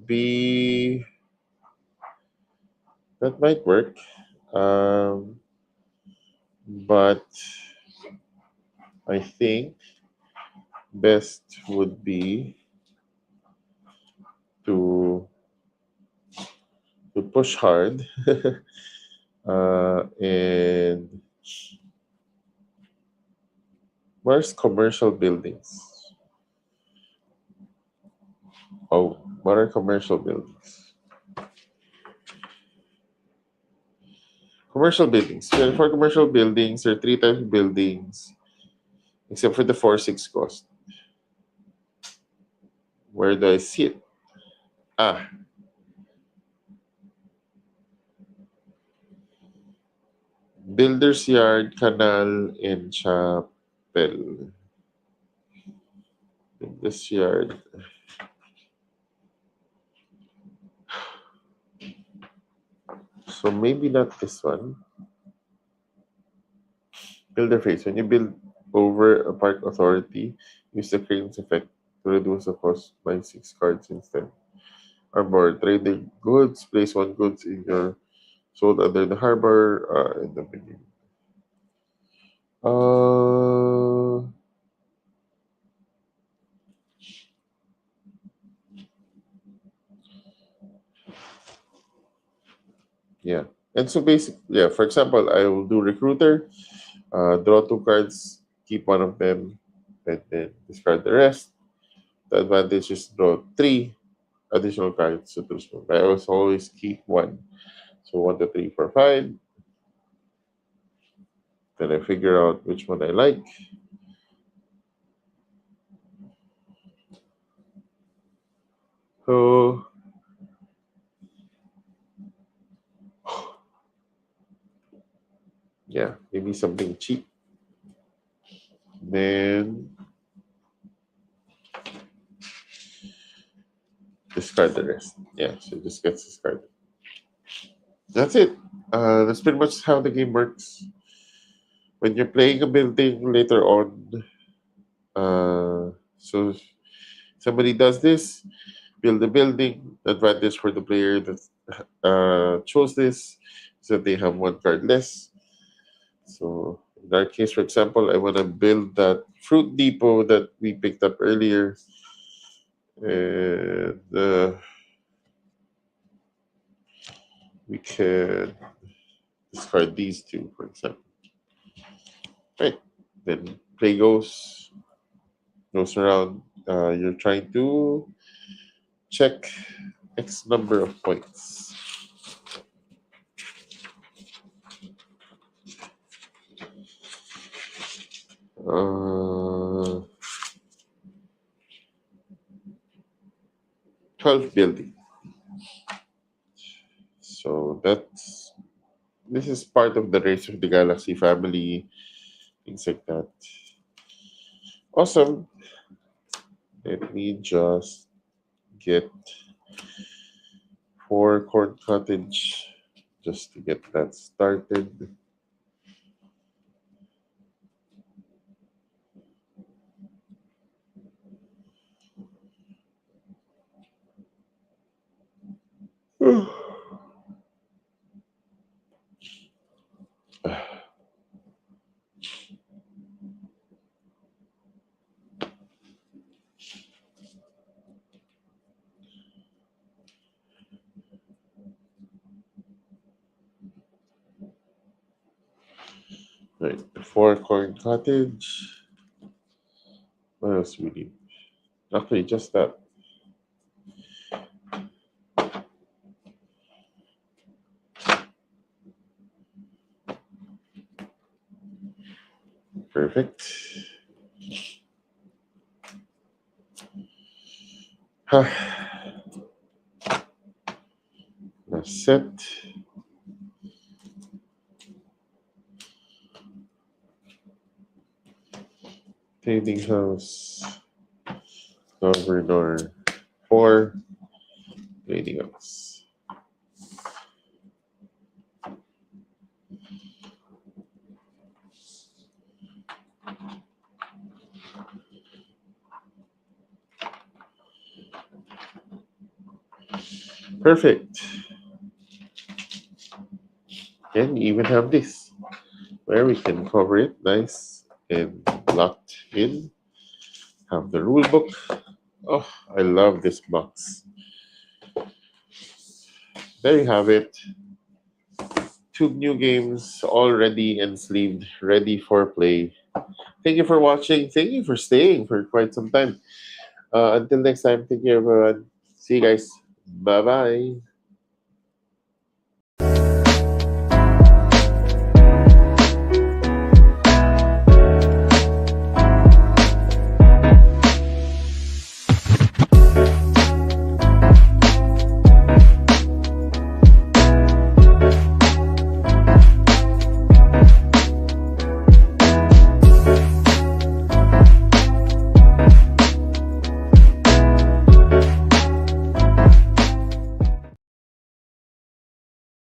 Speaker 1: be that might work. Um, but I think best would be to push hard and where's commercial buildings? Oh, what are commercial buildings? Commercial buildings. Well, for commercial buildings, there are three types of buildings, except for the 4-6 cost. Where do I see it? Ah, Builder's Yard, Canal, and Chapel. Builder's Yard. So maybe not this one. Builder phase. When you build over a park authority, use the cranes effect to reduce the cost by 6 cards instead. Or more. Trade the goods. Place one goods in your sold under the harbor in the beginning. Uh, yeah. And so basically, yeah, for example, I will do recruiter, draw 2 cards, keep one of them, and then discard the rest. The advantage is draw 3 additional cards to choose from. I always keep one. So 1, 2, 3, 4, 5. Then I figure out which one I like. So yeah, maybe something cheap. Then discard the rest. Yeah, so it just gets discarded. That's it. That's pretty much how the game works. When you're playing a building later on, so somebody does this, build a building. The advantage for the player that chose this is that they have 1 card less. So in our case, for example, I want to build that fruit depot that we picked up earlier. And we can discard these two, for example. Right. Then play goes around. You're trying to check X number of points. Uh, 12 building. So this is part of the Race of the Galaxy family, things like that. Awesome. Let me just get 4 corn cottage just to get that started. Right, 4 corn cottage. What else we need? Okay, just that. Perfect. That's it. Painting house. Governor 4. Painting house. Perfect. And even have this where we can cover it nice and locked in. Have the rule book. Oh, I love this box. There you have it. 2 new games already enslaved, ready for play. Thank you for watching. Thank you for staying for quite some time. Until next time, take care, everyone. See you guys. Bye bye.